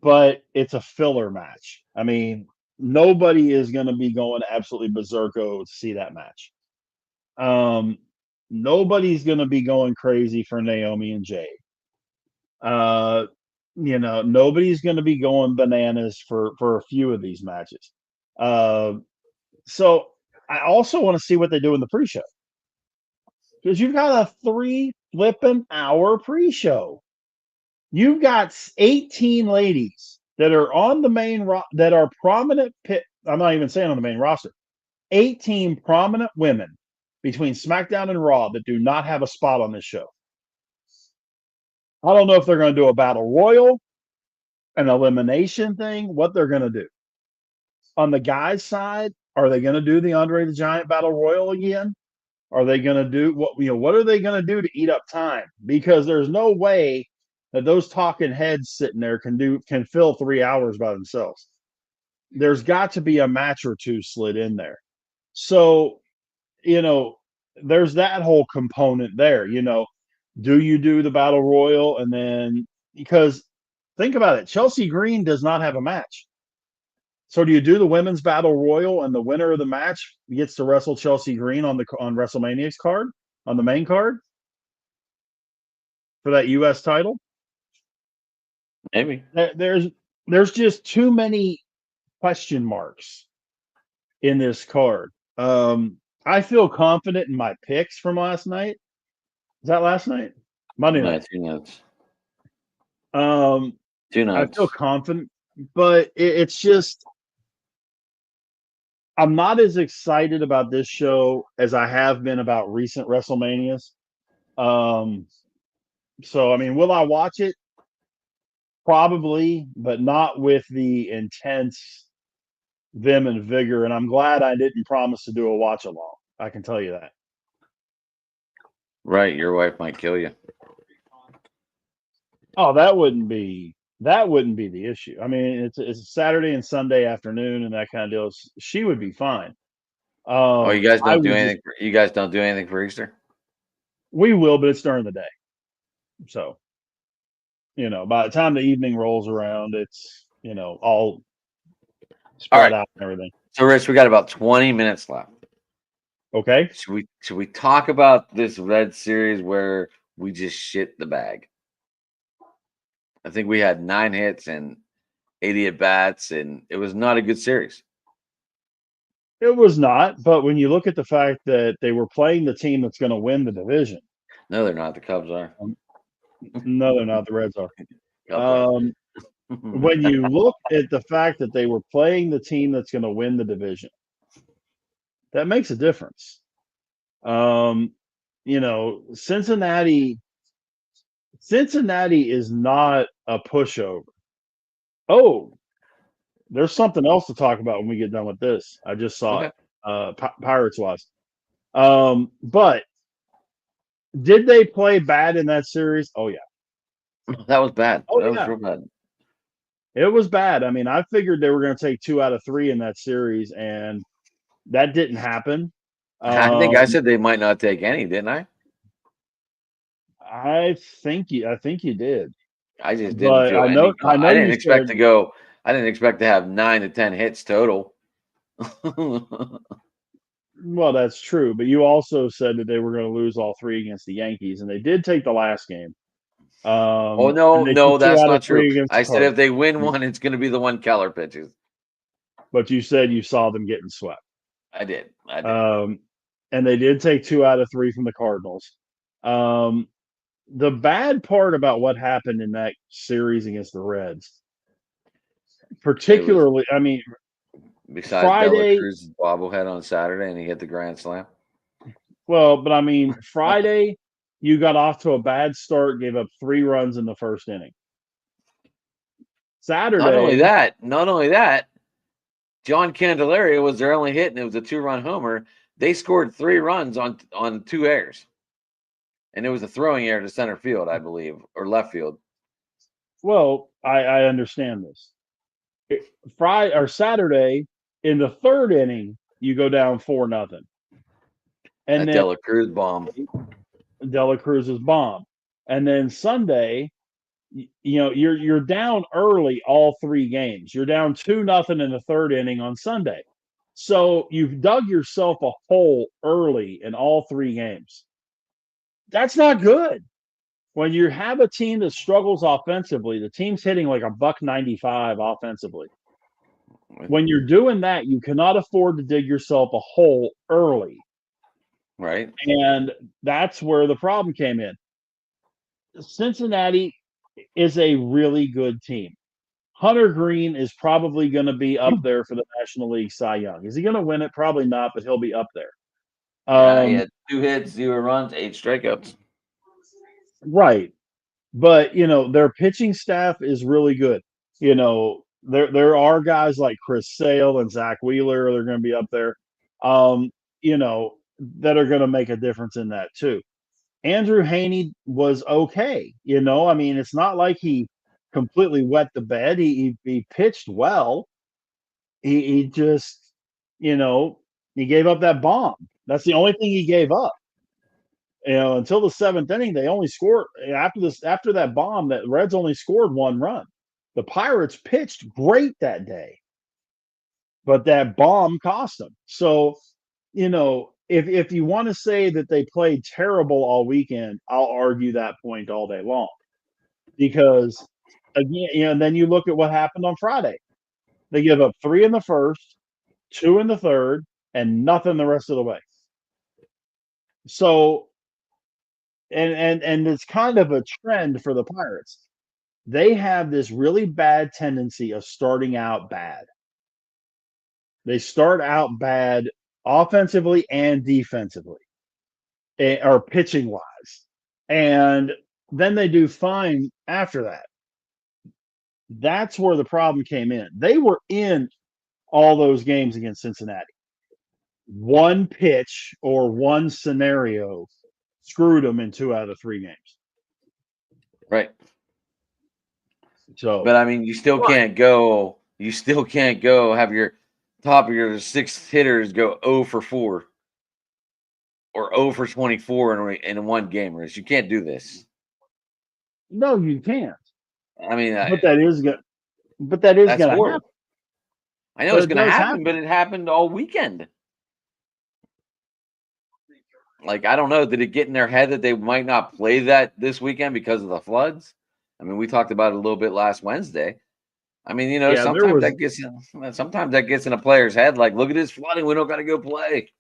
[SPEAKER 2] but it's a filler match. I mean, nobody is going to be going absolutely berserko to see that match. Nobody's going to be going crazy for Naomi and Jade. Nobody's going to be going bananas for a few of these matches. So I also want to see what they do in the pre-show, because you've got a 3 flipping hour pre-show. You've got 18 ladies that are on the main that are prominent I'm not even saying on the main roster. 18 prominent women between SmackDown and Raw that do not have a spot on this show. I don't know if they're going to do a battle royal, an elimination thing, what they're going to do. On the guys' side, are they going to do the Andre the Giant battle royal again? Are they going to do what are they going to do to eat up time? Because there's no way that those talking heads sitting there can fill 3 hours by themselves. There's got to be a match or two slid in there. So, there's that whole component there. Do you do the battle royal and then, because think about it, Chelsea Green does not have a match. So do you do the women's battle royal and the winner of the match gets to wrestle Chelsea Green on WrestleMania's card, on the main card for that U.S. title?
[SPEAKER 1] Maybe.
[SPEAKER 2] There's just too many question marks in this card. I feel confident in my picks from last night. Is that last night? Monday night.
[SPEAKER 1] 2 nights.
[SPEAKER 2] 2
[SPEAKER 1] nights.
[SPEAKER 2] I feel confident, but it's just I'm not as excited about this show as I have been about recent WrestleManias. So I mean, will I watch it? Probably, but not with the intense vim and vigor. And I'm glad I didn't promise to do a watch along. I can tell you that.
[SPEAKER 1] Right, your wife might kill you.
[SPEAKER 2] Oh, that wouldn't be the issue. I mean, it's a Saturday and Sunday afternoon and that kind of deal. She would be fine.
[SPEAKER 1] You guys don't do anything. You guys don't do anything for Easter?
[SPEAKER 2] We will, but it's during the day. So, by the time the evening rolls around, it's all spread out and everything.
[SPEAKER 1] So, Rich, we got about 20 minutes left.
[SPEAKER 2] Okay.
[SPEAKER 1] Should we talk about this Red Series where we just shit the bag? I think we had 9 hits and 80 at bats, and it was not a good series.
[SPEAKER 2] It was not, but when you look at the fact that they were playing the team that's going to win the division.
[SPEAKER 1] No, they're not. The Cubs are.
[SPEAKER 2] No, they're not. The Reds are.
[SPEAKER 1] Cubs are.
[SPEAKER 2] When you look at the fact that they were playing the team that's going to win the division, that makes a difference. Cincinnati is not a pushover. Oh, there's something else to talk about when we get done with this. I just saw it. Pirates wise. But did they play bad in that series? Oh yeah.
[SPEAKER 1] That was bad.
[SPEAKER 2] Oh,
[SPEAKER 1] that
[SPEAKER 2] yeah.
[SPEAKER 1] was real bad.
[SPEAKER 2] It was bad. I mean, I figured they were going to take 2 out of 3 in that series, and that didn't happen.
[SPEAKER 1] I think I said they might not take any, didn't I?
[SPEAKER 2] I think you did.
[SPEAKER 1] I just
[SPEAKER 2] But
[SPEAKER 1] didn't feel
[SPEAKER 2] I
[SPEAKER 1] didn't expect to go. I didn't expect to have 9 to 10 hits total.
[SPEAKER 2] Well, that's true. But you also said that they were going to lose all 3 against the Yankees, and they did take the last game.
[SPEAKER 1] No, that's not true. I said if they win
[SPEAKER 2] Mm.
[SPEAKER 1] one, it's going to be the one Keller pitches.
[SPEAKER 2] But you said you saw them getting swept.
[SPEAKER 1] I did.
[SPEAKER 2] And they did take 2 out of 3 from the Cardinals. The bad part about what happened in that series against the Reds, particularly, I mean,
[SPEAKER 1] Besides
[SPEAKER 2] Friday,
[SPEAKER 1] Dela Cruz's bobblehead on Saturday, and he hit the grand slam.
[SPEAKER 2] well, but I mean, Friday, you got off to a bad start, gave up 3 runs in the first inning. Saturday.
[SPEAKER 1] Not only that, John Candelaria was their only hit, and it was a 2-run homer. They scored 3 runs on 2 errors. And it was a throwing error to center field, I believe, or left field.
[SPEAKER 2] Well, I understand this. Saturday, in the 3rd inning, you go down 4-0. And
[SPEAKER 1] That
[SPEAKER 2] then
[SPEAKER 1] Dela Cruz bomb.
[SPEAKER 2] Dela Cruz's bomb. And then Sunday, you're down early all 3 games. You're down 2-0 in the 3rd inning on Sunday. So you've dug yourself a hole early in all 3 games. That's not good. When you have a team that struggles offensively, the team's hitting like $195 offensively. When you're doing that, you cannot afford to dig yourself a hole early.
[SPEAKER 1] Right.
[SPEAKER 2] And that's where the problem came in. Cincinnati is a really good team. Hunter Green is probably going to be up there for the National League Cy Young. Is he going to win it? Probably not, but he'll be up there.
[SPEAKER 1] Yeah, he had 2 hits, 0 runs, 8 strikeouts.
[SPEAKER 2] Right. But, their pitching staff is really good. There are guys like Chris Sale and Zach Wheeler. They're going to be up there, that are going to make a difference in that too. Andrew Haney was okay. It's not like he completely wet the bed. He pitched well. He just, he gave up that bomb. That's the only thing he gave up. Until the 7th inning, they only scored after that bomb. That Reds only scored 1 run. The Pirates pitched great that day, but that bomb cost them. So, if you want to say that they played terrible all weekend, I'll argue that point all day long. Because again, then you look at what happened on Friday. They give up 3 in the 1st, 2 in the 3rd, and nothing the rest of the way. So, and it's kind of a trend for the Pirates. They have this really bad tendency of starting out bad. They start out bad offensively and defensively, or pitching wise, and then they do fine after that. That's where the problem came in. They were in all those games against Cincinnati. One pitch or one scenario screwed them in 2 out of 3 games.
[SPEAKER 1] Right.
[SPEAKER 2] So,
[SPEAKER 1] but I mean, you still can't go. You still can't go have your top of your 6 hitters go 0 for 4 or 0 for 24 in one game, Rich. You can't do this.
[SPEAKER 2] No, you can't.
[SPEAKER 1] I mean,
[SPEAKER 2] but that is going to happen.
[SPEAKER 1] I know it's going to happen, but it happened all weekend. Like, I don't know. Did it get in their head that they might not play that this weekend because of the floods? I mean, we talked about it a little bit last Wednesday. I mean, sometimes that gets in a player's head. Like, look at this flooding. We don't got to go play.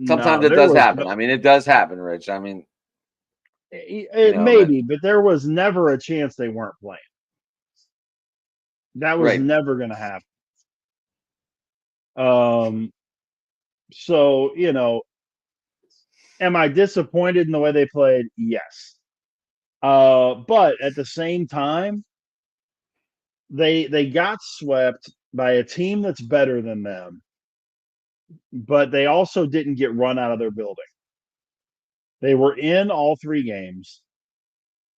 [SPEAKER 1] Sometimes it does happen. I mean, it does happen, Rich. I mean,
[SPEAKER 2] it maybe, but there was never a chance they weren't playing. That was never going to happen. So, am I disappointed in the way they played? Yes. But at the same time, they got swept by a team that's better than them, but they also didn't get run out of their building. They were in all 3 games.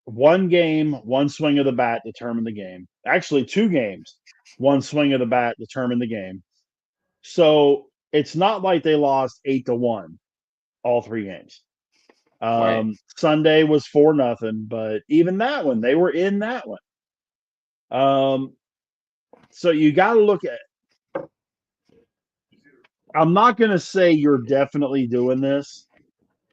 [SPEAKER 2] 1 game, 1 swing of the bat determined the game. Actually, 2 games, 1 swing of the bat determined the game. So it's not like they lost 8-1 all 3 games. Sunday was 4-0, but even that one, they were in that one. So you got to look at. I'm not going to say you're definitely doing this,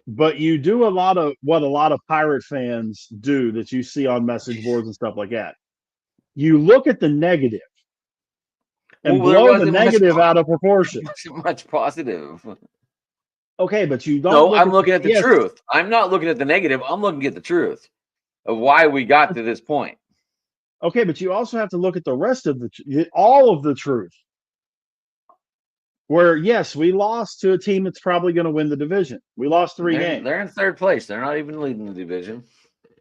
[SPEAKER 2] but you do a lot of what a lot of Pirate fans do that you see on message boards and stuff like that. You look at the negative and blow the negative out of proportion.
[SPEAKER 1] Much positive.
[SPEAKER 2] Okay, but you don't.
[SPEAKER 1] No, I'm looking at the truth. I'm not looking at the negative. I'm looking at the truth of why we got to this point.
[SPEAKER 2] Okay, but you also have to look at the rest of all of the truth. Where, yes, we lost to a team that's probably going to win the division. We lost 3 games.
[SPEAKER 1] They're in 3rd place. They're not even leading the division.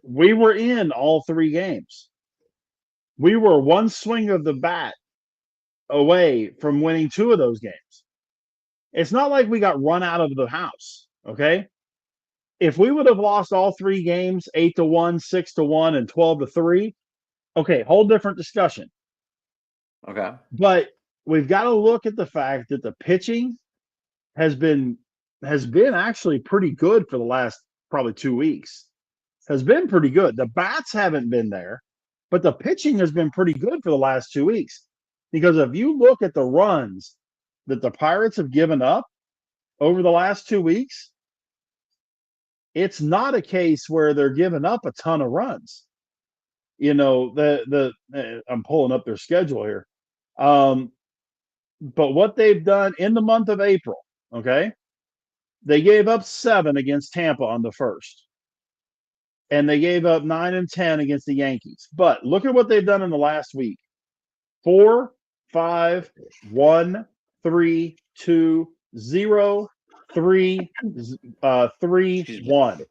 [SPEAKER 2] We were in all 3 games. We were 1 swing of the bat away from winning 2 of those games. It's not like we got run out of the house, okay? If we would have lost all 3 games, 8-1, 6-1, and 12-3, okay, whole different discussion.
[SPEAKER 1] Okay.
[SPEAKER 2] But we've got to look at the fact that the pitching has been actually pretty good for the last probably 2 weeks. Has been pretty good. The bats haven't been there, but the pitching has been pretty good for the last 2 weeks. Because if you look at the runs that the Pirates have given up over the last 2 weeks, it's not a case where they're giving up a ton of runs. You know, I'm pulling up their schedule here. But what they've done in the month of April, okay, they gave up 7 against Tampa on the 1st. And they gave up 9 and 10 against the Yankees. But look at what they've done in the last week. 4, 5, 1, 3, 2, 0, 3, 3, 1.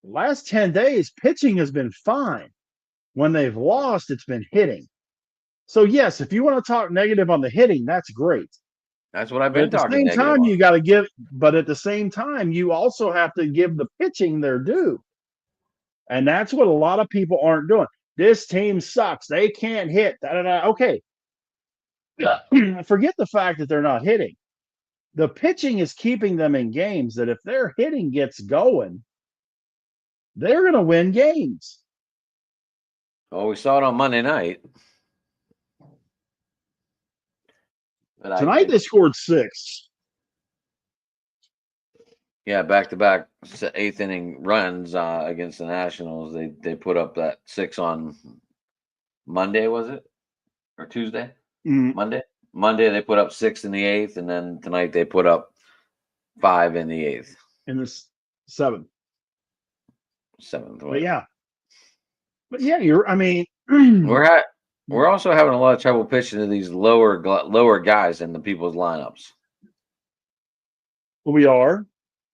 [SPEAKER 2] Last 10 days, pitching has been fine. When they've lost, it's been hitting. So, yes, if you want to talk negative on the hitting, that's great.
[SPEAKER 1] That's what I've
[SPEAKER 2] But
[SPEAKER 1] been
[SPEAKER 2] at the
[SPEAKER 1] talking
[SPEAKER 2] same
[SPEAKER 1] negative
[SPEAKER 2] time,
[SPEAKER 1] on.
[SPEAKER 2] you got to give. But at the same time, you also have to give the pitching their due, and that's what a lot of people aren't doing. This team sucks. They can't hit. Da, da, da. Okay, forget the fact that they're not hitting. The pitching is keeping them in games. That if their hitting gets going, they're going to win games.
[SPEAKER 1] Oh, we saw it on Monday night. But
[SPEAKER 2] Tonight they scored 6.
[SPEAKER 1] Yeah, back-to-back 8th inning runs against the Nationals. They put up that 6 on Monday, was it? Or Tuesday? Monday? Monday they put up 6 in the 8th, and then tonight they put up 5 in the 8th.
[SPEAKER 2] In the 7th.
[SPEAKER 1] 7th.
[SPEAKER 2] But yeah.
[SPEAKER 1] We're also having a lot of trouble pitching to these lower guys in the people's lineups.
[SPEAKER 2] We are.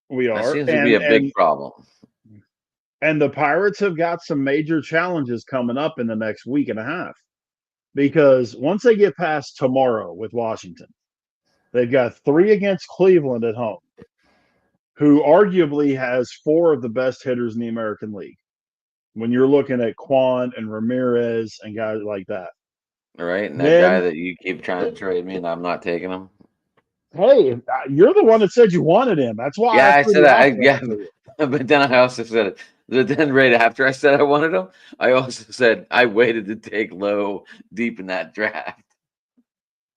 [SPEAKER 1] That seems to be a big problem.
[SPEAKER 2] And the Pirates have got some major challenges coming up in the next week and a half. Because once they get past tomorrow with Washington, they've got 3 against Cleveland at home, who arguably has 4 of the best hitters in the American League. When you're looking at Quan and Ramirez and guys like that.
[SPEAKER 1] Right? And that guy that you keep trying to trade me and I'm not taking him.
[SPEAKER 2] Hey, you're the one that said you wanted him. That's why.
[SPEAKER 1] Yeah, I said that. Yeah, but then I also said it. But then right after I said I wanted him, I also said I waited to take Lowe deep in that draft.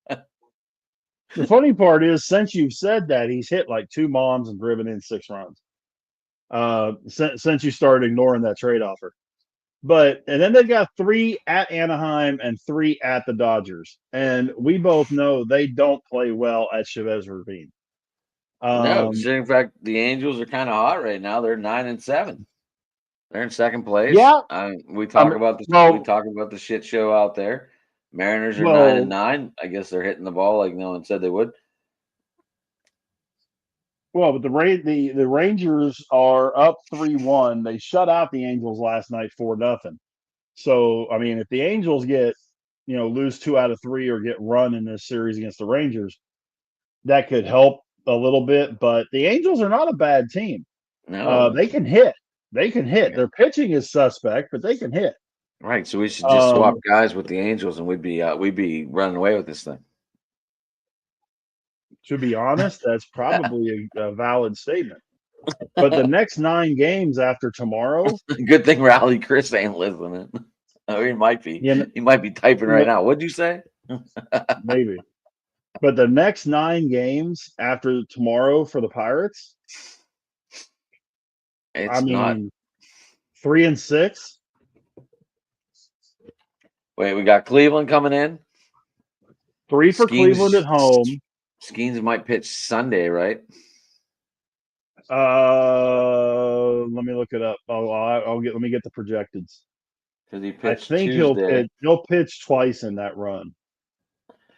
[SPEAKER 2] The funny part is, since you've said that, he's hit like 2 bombs and driven in 6 runs. Since you started ignoring that trade offer. And then they've got 3 at Anaheim and 3 at the Dodgers. And we both know they don't play well at Chavez Ravine.
[SPEAKER 1] No, in fact, the Angels are kind of hot right now. They're 9-7. They're in second place.
[SPEAKER 2] Yeah.
[SPEAKER 1] We talk about the shit show out there. Mariners are 9-9. I guess they're hitting the ball like no one said they would.
[SPEAKER 2] Well, but the Rangers are up 3-1. They shut out the Angels last night 4-0. So, I mean, if the Angels lose 2 out of 3 or get run in this series against the Rangers, that could help a little bit. But the Angels are not a bad team.
[SPEAKER 1] No,
[SPEAKER 2] they can hit. They can hit. Their pitching is suspect, but they can hit.
[SPEAKER 1] Right. So we should just swap guys with the Angels, and we'd be running away with this thing.
[SPEAKER 2] To be honest, that's probably a valid statement. But the next 9 games after tomorrow.
[SPEAKER 1] Good thing Rally Chris ain't listening. Oh, he might be. He might be typing right now. What'd you say?
[SPEAKER 2] Maybe. But the next 9 games after tomorrow for the Pirates.
[SPEAKER 1] It's not
[SPEAKER 2] 3-6.
[SPEAKER 1] Wait, we got Cleveland coming in.
[SPEAKER 2] 3 for Cleveland at home.
[SPEAKER 1] Skeens might pitch Sunday, right?
[SPEAKER 2] Let me look it up. Let me get the projecteds.
[SPEAKER 1] Because he pitched
[SPEAKER 2] I think
[SPEAKER 1] Tuesday.
[SPEAKER 2] he'll pitch twice in that run.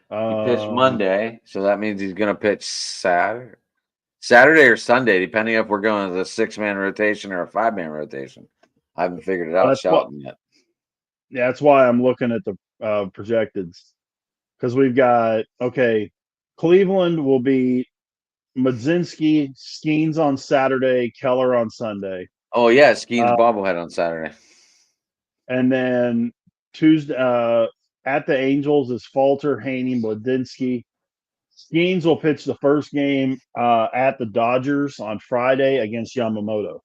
[SPEAKER 1] He pitched Monday, so that means he's going to pitch Saturday or Sunday, depending if we're going to the 6-man rotation or a 5-man rotation. I haven't figured it out yet.
[SPEAKER 2] Yeah, that's why I'm looking at the projecteds. Because we've got, Cleveland will be Mudzinski, Skeens on Saturday, Keller on Sunday.
[SPEAKER 1] Oh, yeah, Skeens bobblehead on Saturday.
[SPEAKER 2] And then Tuesday, at the Angels is Falter, Haney, Mladinsky. Skeens will pitch the first game at the Dodgers on Friday against Yamamoto.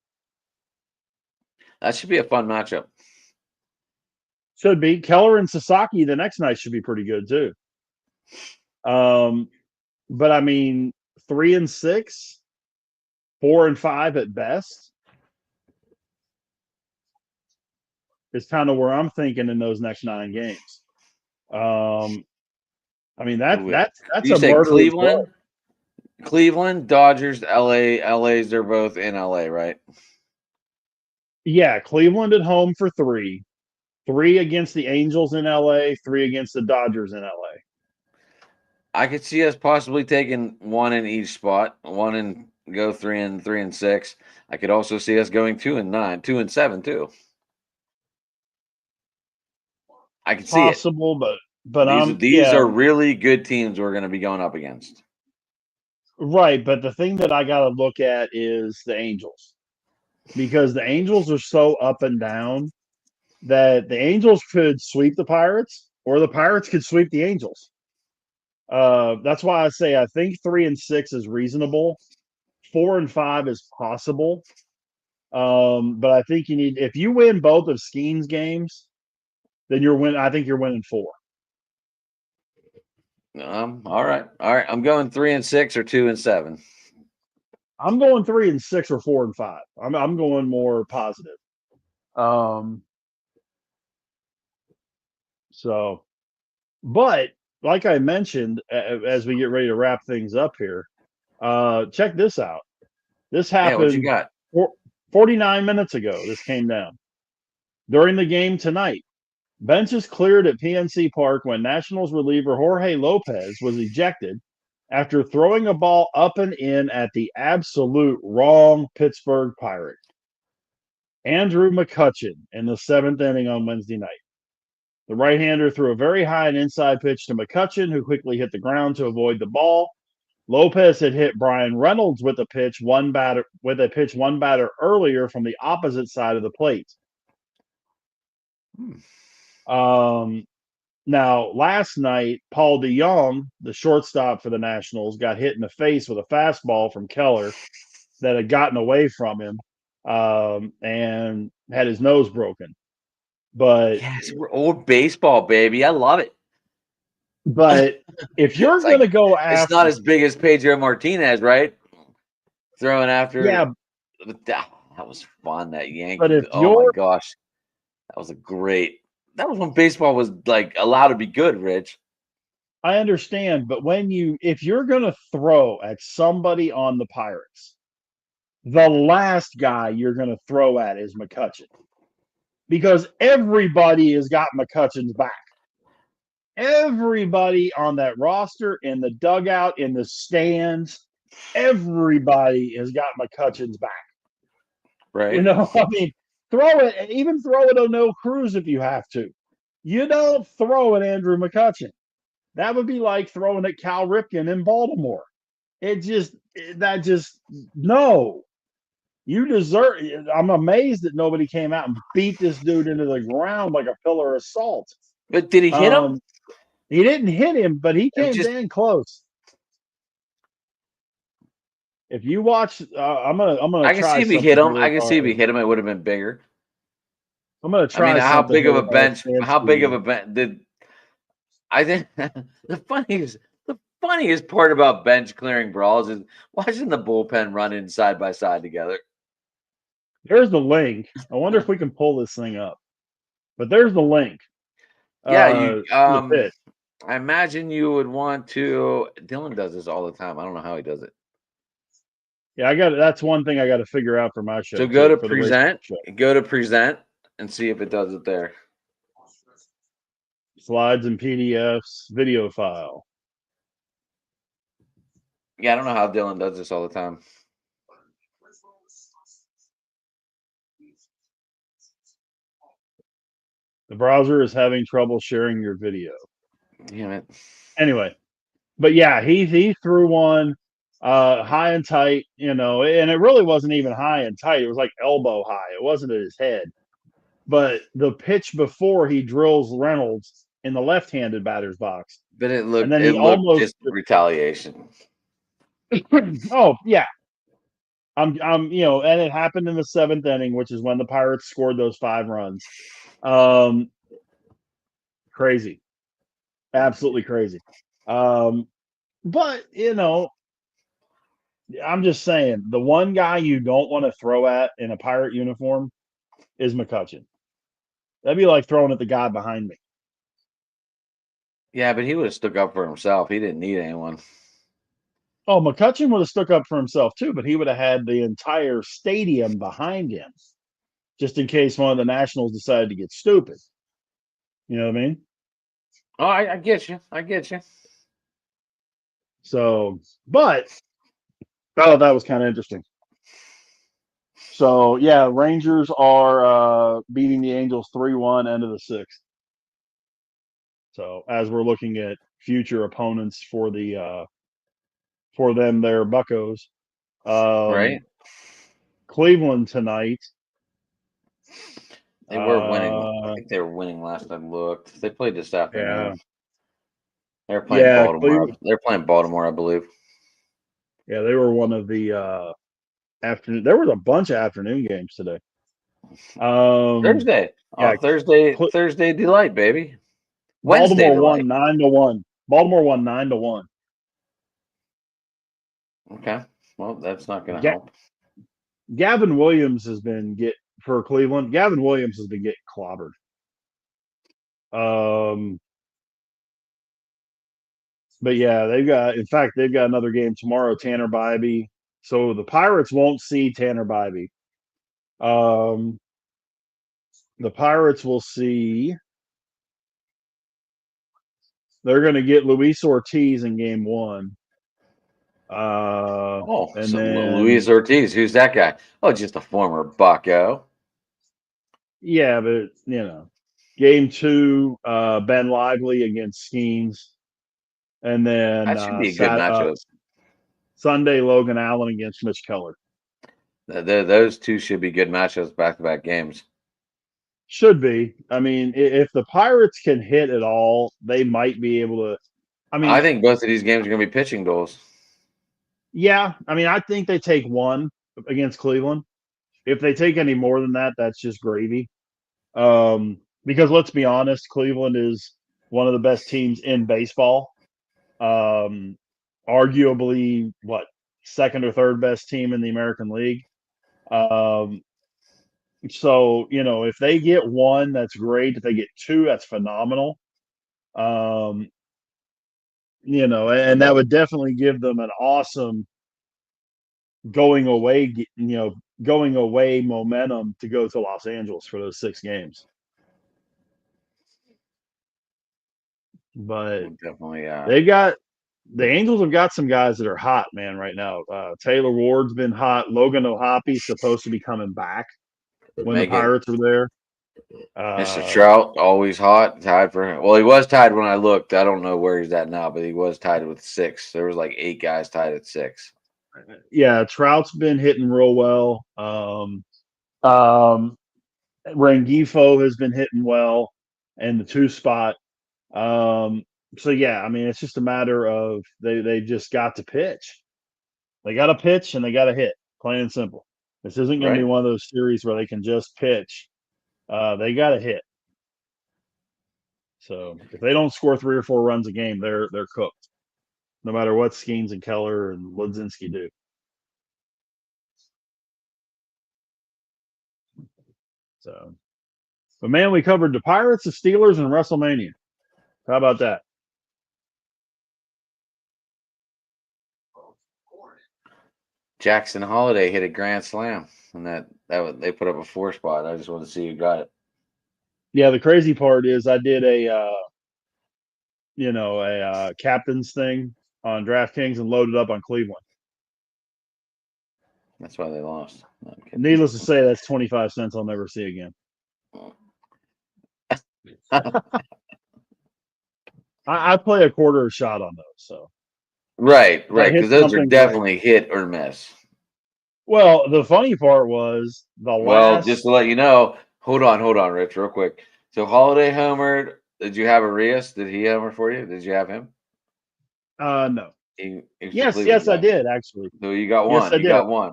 [SPEAKER 1] That should be a fun matchup.
[SPEAKER 2] Should be. Keller and Sasaki the next night should be pretty good too. But I mean, 3-6, 4-5 at best is kind of where I'm thinking in those next 9 games. I mean that's
[SPEAKER 1] You
[SPEAKER 2] a
[SPEAKER 1] say
[SPEAKER 2] murderous
[SPEAKER 1] Cleveland,
[SPEAKER 2] blow.
[SPEAKER 1] Cleveland, Dodgers, LA. LA's they're both in LA, right?
[SPEAKER 2] Yeah, Cleveland at home for 3. 3 against the Angels in LA, 3 against the Dodgers in LA.
[SPEAKER 1] I could see us possibly taking 1 in each spot, 1 and go 3-6. I could also see us going 2-9, 2-7 too. I can see it.
[SPEAKER 2] Possible, but
[SPEAKER 1] These are really good teams we're going to be going up against.
[SPEAKER 2] right. But the thing that I got to look at is the Angels, because the Angels are so up and down that the Angels could sweep the Pirates, or the Pirates could sweep the Angels. That's why I say I think 3-6 is reasonable. 4-5 is possible. But I think you need, if you win both of Skeen's games, then I think you're winning 4.
[SPEAKER 1] All right. I'm going 3-6 or 2-7.
[SPEAKER 2] I'm going 3-6 or 4-5. I'm going more positive. So, but like I mentioned, as we get ready to wrap things up here, check this out. This
[SPEAKER 1] Yeah, what you
[SPEAKER 2] happened
[SPEAKER 1] got?
[SPEAKER 2] 49 minutes ago. This came down during the game tonight. Benches cleared at PNC Park when Nationals reliever Jorge Lopez was ejected after throwing a ball up and in at the absolute wrong Pittsburgh Pirate, Andrew McCutchen, in the 7th inning on Wednesday night. The right-hander threw a very high and inside pitch to McCutchen, who quickly hit the ground to avoid the ball. Lopez had hit Brian Reynolds with a pitch one batter earlier from the opposite side of the plate. Now, last night, Paul DeJong, the shortstop for the Nationals, got hit in the face with a fastball from Keller that had gotten away from him and had his nose broken. But
[SPEAKER 1] yes, we're old baseball, baby. I love it.
[SPEAKER 2] But if you're going to go after,
[SPEAKER 1] it's not as big as Pedro Martinez, right? Throwing after,
[SPEAKER 2] yeah,
[SPEAKER 1] that was fun. That Yankee.
[SPEAKER 2] But if
[SPEAKER 1] oh my gosh, that was that was when baseball was like allowed to be good, Rich.
[SPEAKER 2] I understand, but if you're going to throw at somebody on the Pirates, the last guy you're going to throw at is McCutchen, because everybody has got McCutchen's back. Everybody on that roster, in the dugout, in the stands, everybody has got McCutchen's back.
[SPEAKER 1] Right.
[SPEAKER 2] You know, I mean, throw it on O'Neill Cruz if you have to. You don't throw at Andrew McCutchen. That would be like throwing at Cal Ripken in Baltimore. No. You deserve. I'm amazed that nobody came out and beat this dude into the ground like a pillar of salt.
[SPEAKER 1] But did he hit him?
[SPEAKER 2] He didn't hit him, but he came damn close. If you watch, I'm gonna.
[SPEAKER 1] I can see if he hit him. I can see if he hit him, it would have been bigger.
[SPEAKER 2] I'm gonna try.
[SPEAKER 1] I mean, how big of a bench? How big of a bench did? I think the funniest part about bench clearing brawls is watching the bullpen run in side by side together.
[SPEAKER 2] There's the link. I wonder if we can pull this thing up. But there's the link.
[SPEAKER 1] Yeah, I imagine you would want to. Dylan does this all the time. I don't know how he does it.
[SPEAKER 2] Yeah, that's one thing I got to figure out for my show.
[SPEAKER 1] So go to present. Go to present and see if it does it there.
[SPEAKER 2] Slides and PDFs, video file.
[SPEAKER 1] Yeah, I don't know how Dylan does this all the time.
[SPEAKER 2] The browser is having trouble sharing your video.
[SPEAKER 1] Damn it.
[SPEAKER 2] Anyway, but yeah, he threw one high and tight, and it really wasn't even high and tight. It was like elbow high. It wasn't at his head. But the pitch before he drills Reynolds in the left-handed batter's box.
[SPEAKER 1] But it looked
[SPEAKER 2] then he
[SPEAKER 1] it looked
[SPEAKER 2] almost-
[SPEAKER 1] just retaliation.
[SPEAKER 2] Oh yeah, I'm and it happened in the 7th inning, which is when the Pirates scored those 5 runs. Crazy, absolutely crazy. But I'm just saying, the one guy you don't want to throw at in a Pirate uniform is McCutchen. That'd be like throwing at the guy behind me.
[SPEAKER 1] Yeah, but he would have stuck up for himself. He didn't need anyone.
[SPEAKER 2] Oh, McCutchen would have stuck up for himself too, but he would have had the entire stadium behind him, just in case one of the Nationals decided to get stupid. You know what I mean?
[SPEAKER 1] Oh, I get you. I get you.
[SPEAKER 2] So, but that was kind of interesting. So yeah, Rangers are beating the Angels 3-1 end of the 6th. So as we're looking at future opponents for the for them, they're Buccos.
[SPEAKER 1] Right?
[SPEAKER 2] Cleveland tonight.
[SPEAKER 1] They were winning. I think they were winning last I looked. They played this afternoon.
[SPEAKER 2] Yeah.
[SPEAKER 1] They were playing
[SPEAKER 2] Yeah,
[SPEAKER 1] Baltimore.
[SPEAKER 2] Cleveland.
[SPEAKER 1] They're playing Baltimore, I believe.
[SPEAKER 2] Yeah, they were one of the afternoon. There was a bunch of afternoon games today.
[SPEAKER 1] Thursday.
[SPEAKER 2] yeah,
[SPEAKER 1] Thursday delight, baby.
[SPEAKER 2] Baltimore
[SPEAKER 1] Wednesday
[SPEAKER 2] won
[SPEAKER 1] delight.
[SPEAKER 2] 9-1. Baltimore won 9-1.
[SPEAKER 1] Okay. Well, that's not going to
[SPEAKER 2] Ga-
[SPEAKER 1] help.
[SPEAKER 2] Gavin Williams has been for Cleveland. Gavin Williams has been getting clobbered. But yeah, they've got another game tomorrow. Tanner Bybee. So the Pirates won't see Tanner Bybee. The Pirates will see. They're going to get Luis Ortiz in game 1. And
[SPEAKER 1] so
[SPEAKER 2] then
[SPEAKER 1] Luis Ortiz, who's that guy? Oh, just a former Bucko.
[SPEAKER 2] Yeah, but game 2, Ben Lively against Skeens, and then
[SPEAKER 1] That should be a good matchup.
[SPEAKER 2] Sunday Logan Allen against Mitch Keller.
[SPEAKER 1] Those two should be good matchups, back-to-back games.
[SPEAKER 2] Should be. I mean, if the Pirates can hit at all, they might be able to.
[SPEAKER 1] I think both of these games are going to be pitching duels.
[SPEAKER 2] Yeah, I mean, I think they take one against Cleveland. If they take any more than that, that's just gravy. Because let's be honest, Cleveland is one of the best teams in baseball. Arguably, second or third best team in the American League. So if they get one, that's great. If they get 2, that's phenomenal. And that would definitely give them an awesome going away momentum to go to Los Angeles for those 6 games. But
[SPEAKER 1] definitely,
[SPEAKER 2] the Angels have got some guys that are hot, man, right now. Taylor Ward's been hot. Logan O'Hoppy's supposed to be coming back when the Pirates are there.
[SPEAKER 1] Mr. Trout, always hot, tied for him. Well, he was tied when I looked. I don't know where he's at now, but he was tied with 6. There was like 8 guys tied at 6.
[SPEAKER 2] Yeah, Trout's been hitting real well. Rengifo has been hitting well in the 2 spot. So yeah, I mean, it's just a matter of they just got to pitch. They got to pitch and they got to hit, plain and simple. This isn't going to be one of those series where they can just pitch. They got to hit. So if they don't score 3 or 4 runs a game, they're cooked. No matter what Skeens and Keller and Ludzinski do. So, but man, we covered the Pirates, the Steelers, and WrestleMania. How about that?
[SPEAKER 1] Jackson Holiday hit a grand slam, and that they put up a 4 spot. I just want to see who got it.
[SPEAKER 2] Yeah, the crazy part is I did a captain's thing on DraftKings and loaded up on Cleveland.
[SPEAKER 1] That's why they lost. No,
[SPEAKER 2] Needless to say, that's 25 cents I'll never see again. I play a quarter shot on those, so.
[SPEAKER 1] Right, because those are definitely hit or miss.
[SPEAKER 2] Well, the funny part was
[SPEAKER 1] just to let you know, hold on, Rich, real quick. So Holiday homered, Did you have Arias? Did he hammer for you? Did you have him?
[SPEAKER 2] No.
[SPEAKER 1] He was
[SPEAKER 2] Yes,
[SPEAKER 1] Cleveland
[SPEAKER 2] yes, I
[SPEAKER 1] guy.
[SPEAKER 2] did actually.
[SPEAKER 1] So you got
[SPEAKER 2] Yes,
[SPEAKER 1] one.
[SPEAKER 2] I
[SPEAKER 1] You
[SPEAKER 2] did.
[SPEAKER 1] got one.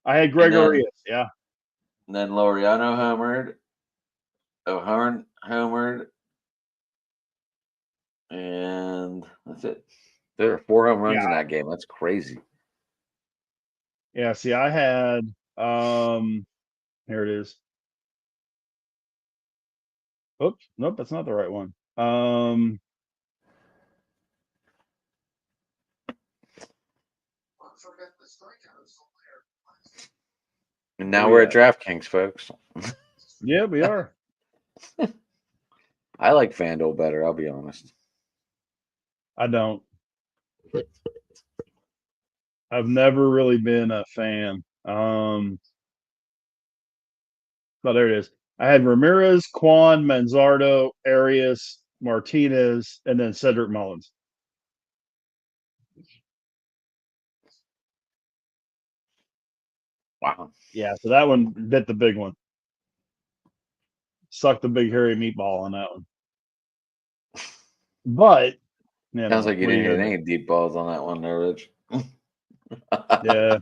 [SPEAKER 2] I had
[SPEAKER 1] And
[SPEAKER 2] Gregorius. Yeah.
[SPEAKER 1] then Laureano homered. O'Hearn homered. And that's it. There were 4 home runs
[SPEAKER 2] Yeah.
[SPEAKER 1] in that game. That's crazy.
[SPEAKER 2] Yeah. See, I had here it is. Oops, nope, that's not the right one.
[SPEAKER 1] And now
[SPEAKER 2] Where
[SPEAKER 1] we're
[SPEAKER 2] we
[SPEAKER 1] at DraftKings, folks.
[SPEAKER 2] Yeah, we are.
[SPEAKER 1] I like FanDuel better, I'll be honest.
[SPEAKER 2] I don't. I've never really been a fan. Oh, there it is. I had Ramirez, Quan, Manzardo, Arias, Martinez, and then Cedric Mullins.
[SPEAKER 1] Wow.
[SPEAKER 2] Yeah, so that one bit the big one. Sucked the big hairy meatball on that one. But
[SPEAKER 1] Sounds like you
[SPEAKER 2] what are
[SPEAKER 1] didn't hit
[SPEAKER 2] gonna do?
[SPEAKER 1] any deep balls on that one there, Rich.
[SPEAKER 2] Yeah.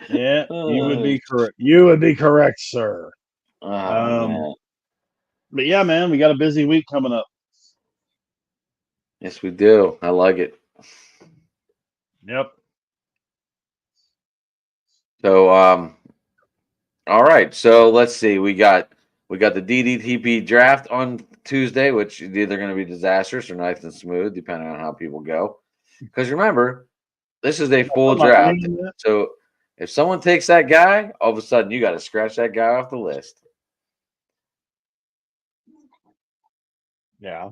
[SPEAKER 2] Yeah, you would
[SPEAKER 1] Oh,
[SPEAKER 2] be correct. You would be correct, sir.
[SPEAKER 1] man.
[SPEAKER 2] But yeah, man, we got a busy week coming up.
[SPEAKER 1] Yes, we do. I like it.
[SPEAKER 2] Yep.
[SPEAKER 1] So, all right. So let's see. We got the DDTP draft on Tuesday, which is either going to be disastrous or nice and smooth, depending on how people go. Because remember, this is a full
[SPEAKER 2] Put my
[SPEAKER 1] draft.
[SPEAKER 2] name in it.
[SPEAKER 1] So if someone takes that guy, all of a sudden you got to scratch that guy off the list.
[SPEAKER 2] Yeah.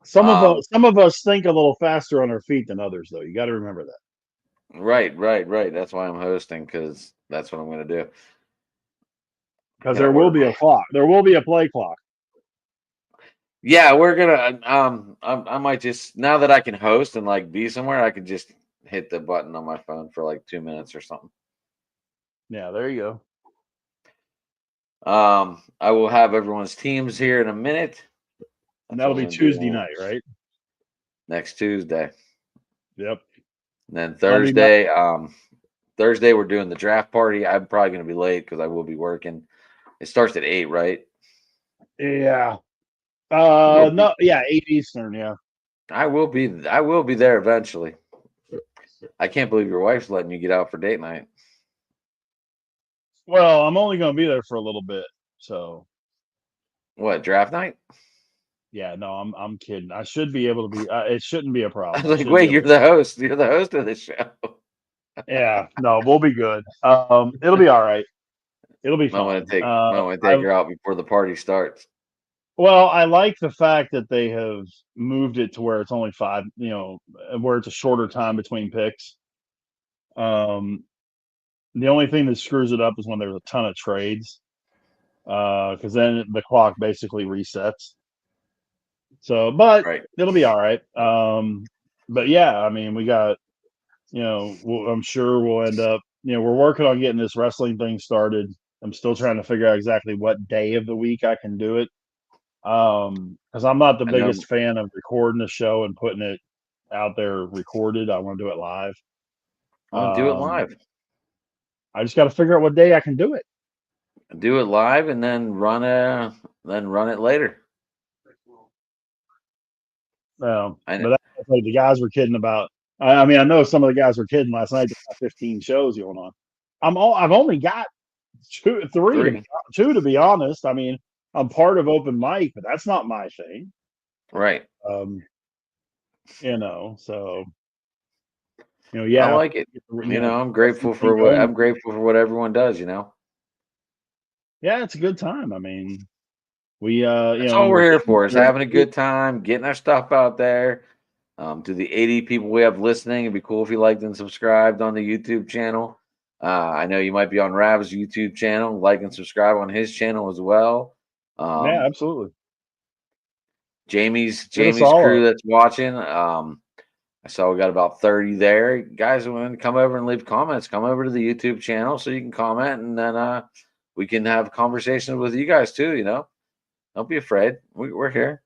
[SPEAKER 2] Some
[SPEAKER 1] Um,
[SPEAKER 2] of us think a little faster on our feet than others, though. You got to remember that.
[SPEAKER 1] Right. That's why I'm hosting, because that's what I'm going to do.
[SPEAKER 2] Because
[SPEAKER 1] Gotta
[SPEAKER 2] there will
[SPEAKER 1] work.
[SPEAKER 2] be a clock. There will be a play clock.
[SPEAKER 1] Yeah, we're gonna. I might just, now that I can host and like be somewhere, I can just hit the button on my phone for like 2 minutes or something.
[SPEAKER 2] Yeah, there you go.
[SPEAKER 1] I will have everyone's teams here in a minute.
[SPEAKER 2] And
[SPEAKER 1] That's
[SPEAKER 2] that'll
[SPEAKER 1] what
[SPEAKER 2] be
[SPEAKER 1] I'm gonna do
[SPEAKER 2] Tuesday night, right?
[SPEAKER 1] next Tuesday.
[SPEAKER 2] Yep.
[SPEAKER 1] And then
[SPEAKER 2] Monday night.
[SPEAKER 1] Thursday we're doing the draft party. I'm probably gonna be late because I will be working. It starts at 8, right?
[SPEAKER 2] Yeah.
[SPEAKER 1] Will be.
[SPEAKER 2] No, yeah, 8 Eastern, yeah.
[SPEAKER 1] I will be. I will be there eventually. I can't believe your wife's letting you get out for date night.
[SPEAKER 2] Well, I'm only going to be there for a little bit, so
[SPEAKER 1] What, draft night?
[SPEAKER 2] yeah. No, I'm kidding. I should be able to be. It shouldn't be a
[SPEAKER 1] I
[SPEAKER 2] problem.
[SPEAKER 1] was
[SPEAKER 2] I
[SPEAKER 1] like,
[SPEAKER 2] should be
[SPEAKER 1] wait,
[SPEAKER 2] able
[SPEAKER 1] you're
[SPEAKER 2] to.
[SPEAKER 1] the host. You're the host of the show.
[SPEAKER 2] Yeah. No, we'll be good. It'll be all right. It'll be
[SPEAKER 1] Might want
[SPEAKER 2] fine.
[SPEAKER 1] to take her out before the party starts.
[SPEAKER 2] Well, I like the fact that they have moved it to where it's only 5. Where it's a shorter time between picks. The only thing that screws it up is when there's a ton of trades, because then the clock basically resets. So, but
[SPEAKER 1] Right.
[SPEAKER 2] it'll be all right. But yeah, I mean, we got, I'm sure we'll end up, we're working on getting this wrestling thing started. I'm still trying to figure out exactly what day of the week I can do it. Because I'm not the
[SPEAKER 1] I know.
[SPEAKER 2] biggest fan of recording the show and putting it out there recorded. I want to do it live.
[SPEAKER 1] I want to do it live.
[SPEAKER 2] I just got to figure out what day I can do it.
[SPEAKER 1] Do it live and then run it later.
[SPEAKER 2] But
[SPEAKER 1] I know.
[SPEAKER 2] that's like the guys were kidding about. I mean, I know some of the guys were kidding last night. They got 15 shows going on. I've only got 2, 3,
[SPEAKER 1] 3.
[SPEAKER 2] 2 to be honest. I mean, I'm part of open mic, but that's not my thing.
[SPEAKER 1] Right.
[SPEAKER 2] So
[SPEAKER 1] I
[SPEAKER 2] yeah.
[SPEAKER 1] like it. I'm grateful for what everyone does.
[SPEAKER 2] Yeah, it's a good time. I mean, we
[SPEAKER 1] That's all we're here for, is having a good time, getting our stuff out there. To the 80 people we have listening, it'd be cool if you liked and subscribed on the YouTube channel. I know you might be on Rav's YouTube channel. Like and subscribe on his channel as well.
[SPEAKER 2] Yeah, absolutely.
[SPEAKER 1] Jamie's
[SPEAKER 2] all
[SPEAKER 1] crew
[SPEAKER 2] up.
[SPEAKER 1] that's watching. I saw we got about 30 there. Guys, want to come over and leave comments, come over to the YouTube channel so you can comment, and then we can have conversations with you guys too. Don't be afraid. We're here.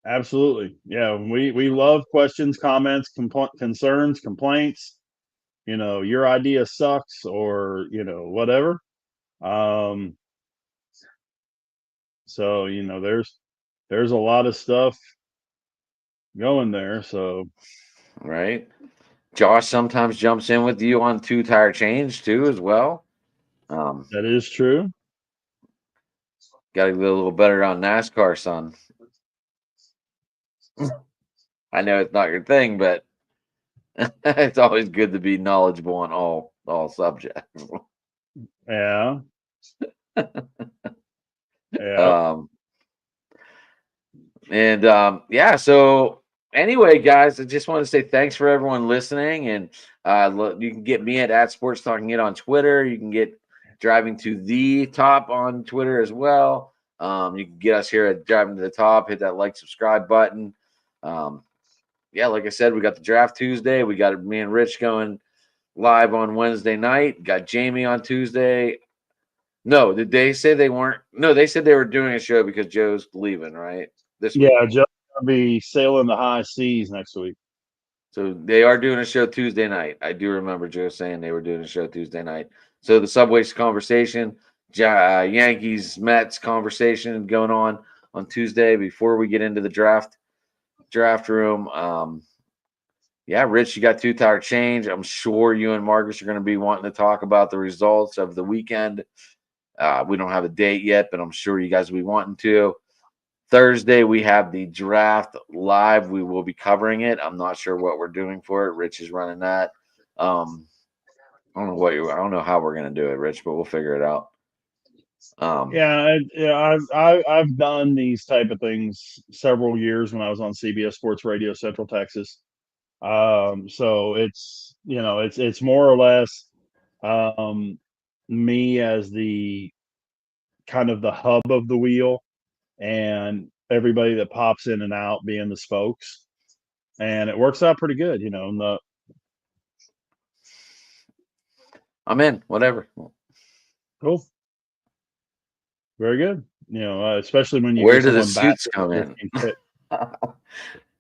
[SPEAKER 2] Absolutely. Yeah. We love questions, comments, concerns, complaints. Your idea sucks or, whatever. Um, so, there's a lot of stuff going there. So,
[SPEAKER 1] Right. Josh sometimes jumps in with you on two tire change too, as well.
[SPEAKER 2] that is true.
[SPEAKER 1] Got to get a little better on NASCAR, son. I know it's not your thing, but it's always good to be knowledgeable on all subjects.
[SPEAKER 2] Yeah. Yeah.
[SPEAKER 1] um, and yeah, so anyway, guys, I just want to say thanks for everyone listening. And you can get me at Sports Talking It on Twitter. You can get Driving to the Top on Twitter as well. You can get us here at Driving to the Top. Hit that like, subscribe button. Yeah, like I said, we got the draft Tuesday. We got me and Rich going live on Wednesday night. Got Jamie on Tuesday. No, did they say they weren't? No, they said they were doing a show because Joe's leaving, right? This week.
[SPEAKER 2] Yeah. Joe's going to be sailing the high seas next week.
[SPEAKER 1] So they are doing a show Tuesday night. I do remember Joe saying they were doing a show Tuesday night. So the Subway's conversation, Yankees Mets conversation going on Tuesday before we get into the draft room. Yeah, Rich, you got two tire change. I'm sure you and Marcus are going to be wanting to talk about the results of the weekend. We don't have a date yet, but I'm sure you guys will be wanting to. Thursday, we have the draft live. We will be covering it. I'm not sure what we're doing for it. Rich is running that. I don't know how we're gonna do it, Rich, but we'll figure it out.
[SPEAKER 2] I've done these type of things several years when I was on CBS Sports Radio Central Texas. So it's more or less me as the kind of the hub of the wheel, and everybody that pops in and out being the spokes, and it works out pretty good.
[SPEAKER 1] I'm in. Whatever.
[SPEAKER 2] Cool, very good. Especially when you
[SPEAKER 1] Where
[SPEAKER 2] get
[SPEAKER 1] do the
[SPEAKER 2] someone back
[SPEAKER 1] suits come in?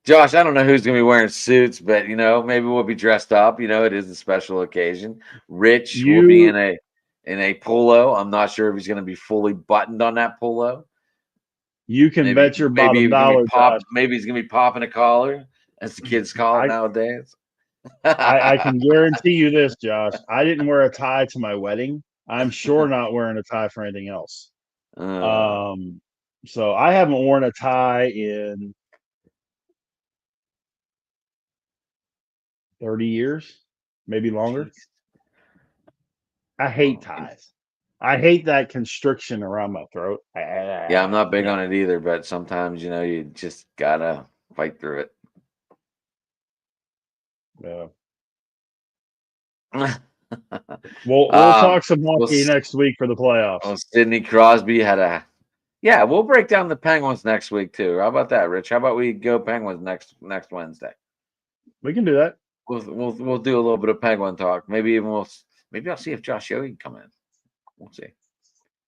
[SPEAKER 1] Josh, I don't know who's gonna be wearing suits, but maybe we'll be dressed up. It is a special occasion. Rich will be in a polo. I'm not sure if he's gonna be fully buttoned on that polo.
[SPEAKER 2] You can bet your
[SPEAKER 1] Maybe
[SPEAKER 2] bottom dollar, Josh.
[SPEAKER 1] Maybe he's gonna be popping a collar, as the kids call it nowadays.
[SPEAKER 2] I can guarantee you this, Josh. I didn't wear a tie to my wedding. I'm sure not wearing a tie for anything else. So I haven't worn a tie in 30 years, maybe longer. I hate ties. I hate that constriction around my throat.
[SPEAKER 1] Yeah, I'm not big on it either, but sometimes you just gotta fight through it.
[SPEAKER 2] Yeah. We'll talk some hockey next week for the playoffs.
[SPEAKER 1] Oh, Sidney Crosby had we'll break down the Penguins next week too. How about that, Rich? How about we go Penguins next Wednesday?
[SPEAKER 2] We can do that.
[SPEAKER 1] We'll do a little bit of Penguin talk. Maybe I'll see if Josh Yogi can come in. We'll see.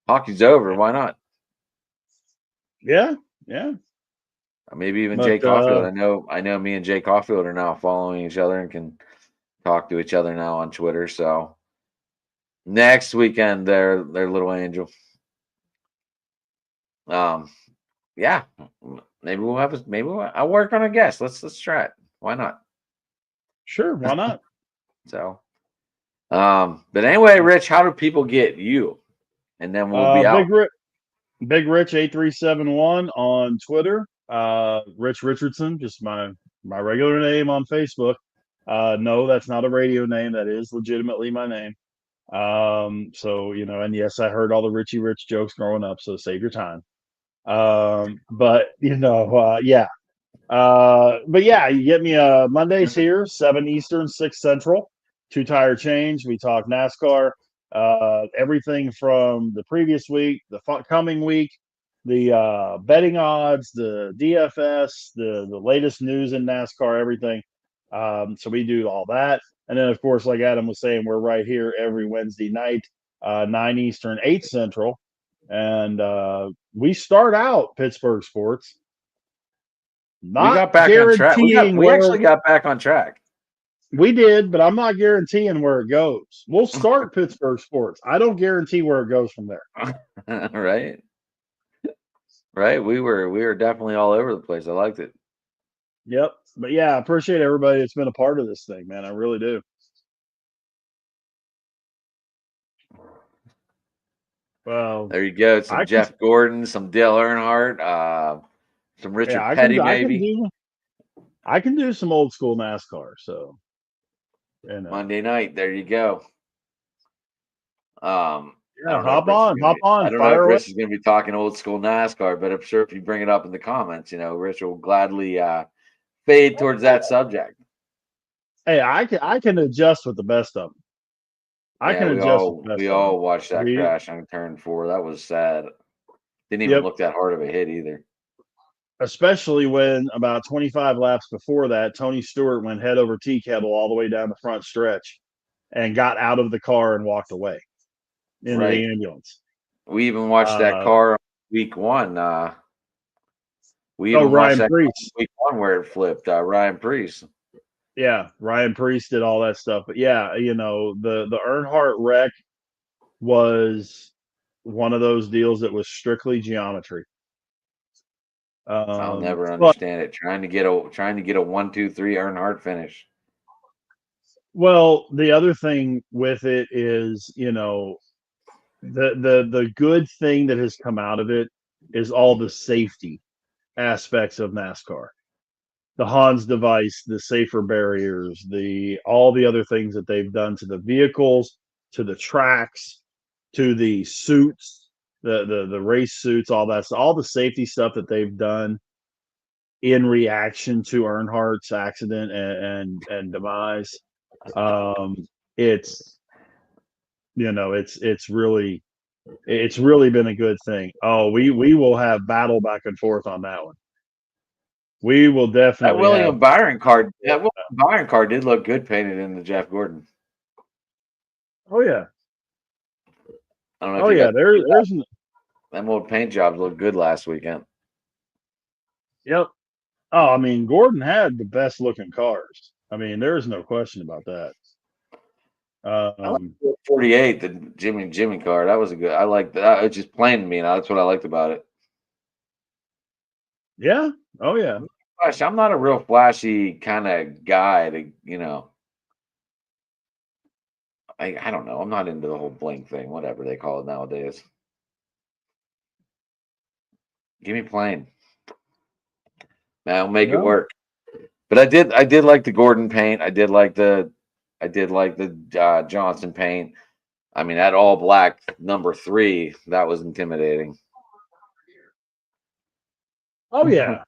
[SPEAKER 1] Hockey's over. Why not?
[SPEAKER 2] Yeah.
[SPEAKER 1] Maybe even Jay Caulfield. I know me and Jay Caulfield are now following each other and can talk to each other now on Twitter. So next weekend, they're little angel. Yeah, maybe I'll work on a guest. Let's try it. Why not?
[SPEAKER 2] Sure, why not?
[SPEAKER 1] So, but anyway, Rich, how do people get you? And then we'll be out.
[SPEAKER 2] Big Rich 8371 on Twitter. Rich Richardson, just my regular name on Facebook. No, that's not a radio name. That is legitimately my name. So and yes, I heard all the Richie Rich jokes growing up. So save your time. But yeah. But yeah, you get me Mondays here, 7 Eastern, 6 Central, two tire change. We talk NASCAR, everything from the previous week, the coming week, the betting odds, the DFS, the latest news in NASCAR, everything. So we do all that. And then, of course, like Adam was saying, we're right here every Wednesday night, 9 Eastern, 8 Central, And we start out Pittsburgh sports.
[SPEAKER 1] We
[SPEAKER 2] Not
[SPEAKER 1] got back on track.
[SPEAKER 2] guaranteeing
[SPEAKER 1] We
[SPEAKER 2] where
[SPEAKER 1] actually got back on track.
[SPEAKER 2] we did, but I'm not guaranteeing where it goes. We'll start Pittsburgh sports. I don't guarantee where it goes from there.
[SPEAKER 1] Right. Right. We were definitely all over the place. I liked it.
[SPEAKER 2] Yep. But yeah, I appreciate everybody that's been a part of this thing, man. I really do. Well,
[SPEAKER 1] There you go. Some
[SPEAKER 2] I can,
[SPEAKER 1] Jeff Gordon, some Dale Earnhardt, some Richard
[SPEAKER 2] yeah,
[SPEAKER 1] Petty, maybe.
[SPEAKER 2] I can do some old school NASCAR. So, you know,
[SPEAKER 1] Monday night. There you go. I
[SPEAKER 2] yeah,
[SPEAKER 1] don't know if Rich is
[SPEAKER 2] hop on,
[SPEAKER 1] I don't know
[SPEAKER 2] fire
[SPEAKER 1] if
[SPEAKER 2] away.
[SPEAKER 1] Rich is going to be talking old school NASCAR, but I'm sure if you bring it up in the comments, Rich will gladly fade towards that subject.
[SPEAKER 2] Hey, I can adjust with the best of them. I
[SPEAKER 1] Yeah,
[SPEAKER 2] can adjust with the best
[SPEAKER 1] we
[SPEAKER 2] of
[SPEAKER 1] all
[SPEAKER 2] them.
[SPEAKER 1] watched that crash on turn 4. That was sad. Didn't even
[SPEAKER 2] Yep.
[SPEAKER 1] look that hard of a hit either.
[SPEAKER 2] Especially when about 25 laps before that, Tony Stewart went head over tea kettle all the way down the front stretch and got out of the car and walked away into
[SPEAKER 1] Right.
[SPEAKER 2] the ambulance.
[SPEAKER 1] We even watched that car on week 1. We even watched
[SPEAKER 2] Ryan
[SPEAKER 1] that
[SPEAKER 2] Preece.
[SPEAKER 1] week 1 where it flipped. Ryan Preece.
[SPEAKER 2] Yeah, Ryan Preece did all that stuff. But yeah, the Earnhardt wreck was one of those deals that was strictly geometry.
[SPEAKER 1] I'll never understand it. Trying to get a 1-2-3 Earnhardt finish.
[SPEAKER 2] Well, the other thing with it is, the good thing that has come out of it is all the safety aspects of NASCAR. The Hans device, the safer barriers, all the other things that they've done to the vehicles, to the tracks, to the suits, the race suits, all that, all the safety stuff that they've done in reaction to Earnhardt's accident and demise. It's it's really been a good thing. Oh, we will have battle back and forth on that one. We will definitely.
[SPEAKER 1] That William Byron card did look good painted in the Jeff Gordon.
[SPEAKER 2] Oh yeah.
[SPEAKER 1] I don't know.
[SPEAKER 2] Oh yeah. There's
[SPEAKER 1] them old paint jobs looked good last weekend.
[SPEAKER 2] Yep. Oh, I mean, Gordon had the best looking cars. I mean, there's no question about that.
[SPEAKER 1] I like the 48, the Jimmy car. That was a good. I like that. It's just plain to me. That's what I liked about it.
[SPEAKER 2] Yeah. Oh yeah.
[SPEAKER 1] Gosh, I'm not a real flashy kind of guy to, I don't know. I'm not into the whole bling thing, whatever they call it nowadays. Give me plain. Man, I'll make it work. But I did like the Gordon paint. I did like the Johnson paint. I mean, that all black number 3, that was intimidating.
[SPEAKER 2] Oh yeah.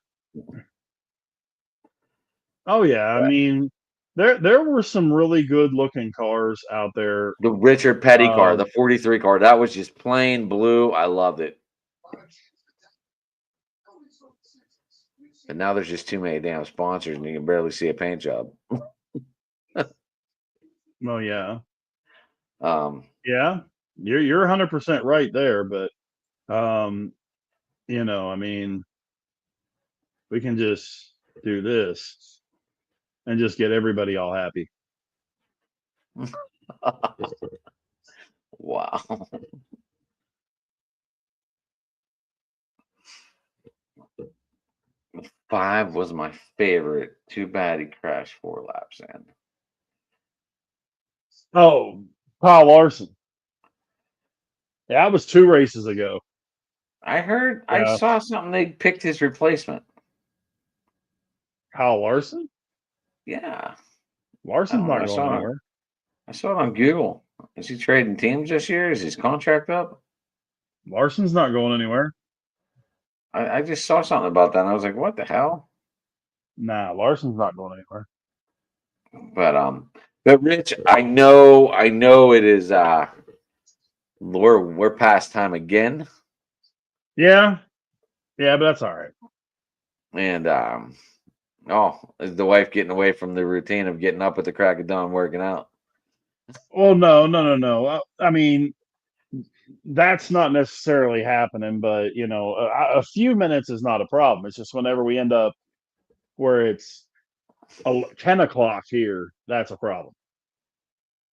[SPEAKER 2] Oh yeah. I mean, there were some really good looking cars out there.
[SPEAKER 1] The Richard Petty car, the 43 car, that was just plain blue. I loved it. And now there's just too many damn sponsors, and you can barely see a paint job.
[SPEAKER 2] Well, yeah.
[SPEAKER 1] Yeah,
[SPEAKER 2] you're 100% right there, but I mean, we can just do this and just get everybody all happy.
[SPEAKER 1] Wow. Five was my favorite. Too bad he crashed 4 laps in.
[SPEAKER 2] Oh, Kyle Larson. Yeah, that was 2 races ago.
[SPEAKER 1] I heard, I saw something they picked his replacement.
[SPEAKER 2] Kyle Larson?
[SPEAKER 1] Yeah.
[SPEAKER 2] Larson's not going anywhere.
[SPEAKER 1] I saw it on Google. Is he trading teams this year? Is his contract up?
[SPEAKER 2] Larson's not going anywhere.
[SPEAKER 1] I just saw something about that, and I was like, what the hell?
[SPEAKER 2] Nah, Larson's not going anywhere.
[SPEAKER 1] But Rich, I know it is we're past time again.
[SPEAKER 2] Yeah, but that's all right.
[SPEAKER 1] And is the wife getting away from the routine of getting up at the crack of dawn working out?
[SPEAKER 2] Well, no. I mean, That's not necessarily happening, but a few minutes is not a problem. It's just whenever we end up where it's 10 o'clock here, that's a problem.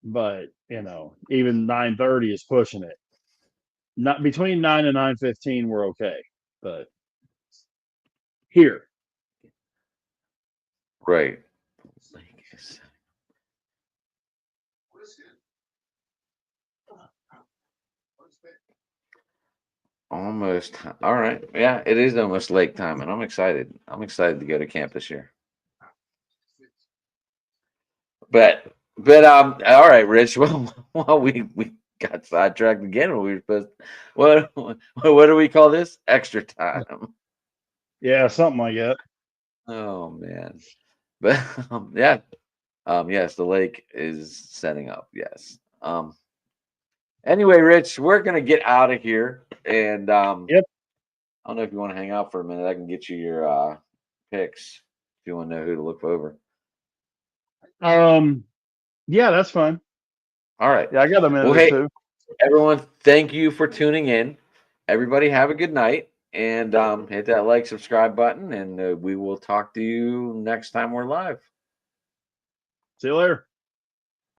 [SPEAKER 2] But even 9:30 is pushing it. Not between 9 and 9:15, we're okay. But here,
[SPEAKER 1] Right. Almost. All right. Yeah, it is almost lake time, and I'm excited. I'm excited to go to camp this year. But all right, Rich. Well, we got sidetracked again when we were supposed. What do we call this? Extra time.
[SPEAKER 2] yeah, something like that.
[SPEAKER 1] Oh man. But yeah. Yes, the lake is setting up. Yes. Anyway, Rich, we're gonna get out of here, and
[SPEAKER 2] Yep.
[SPEAKER 1] I don't know if you want to hang out for a minute. I can get you your picks if you want to know who to look over.
[SPEAKER 2] Yeah, that's fine.
[SPEAKER 1] All right.
[SPEAKER 2] Yeah, I got a minute
[SPEAKER 1] Well,
[SPEAKER 2] or
[SPEAKER 1] hey,
[SPEAKER 2] two.
[SPEAKER 1] everyone, thank you for tuning in. Everybody, have a good night, and hit that like, subscribe button, and we will talk to you next time we're live.
[SPEAKER 2] See you later.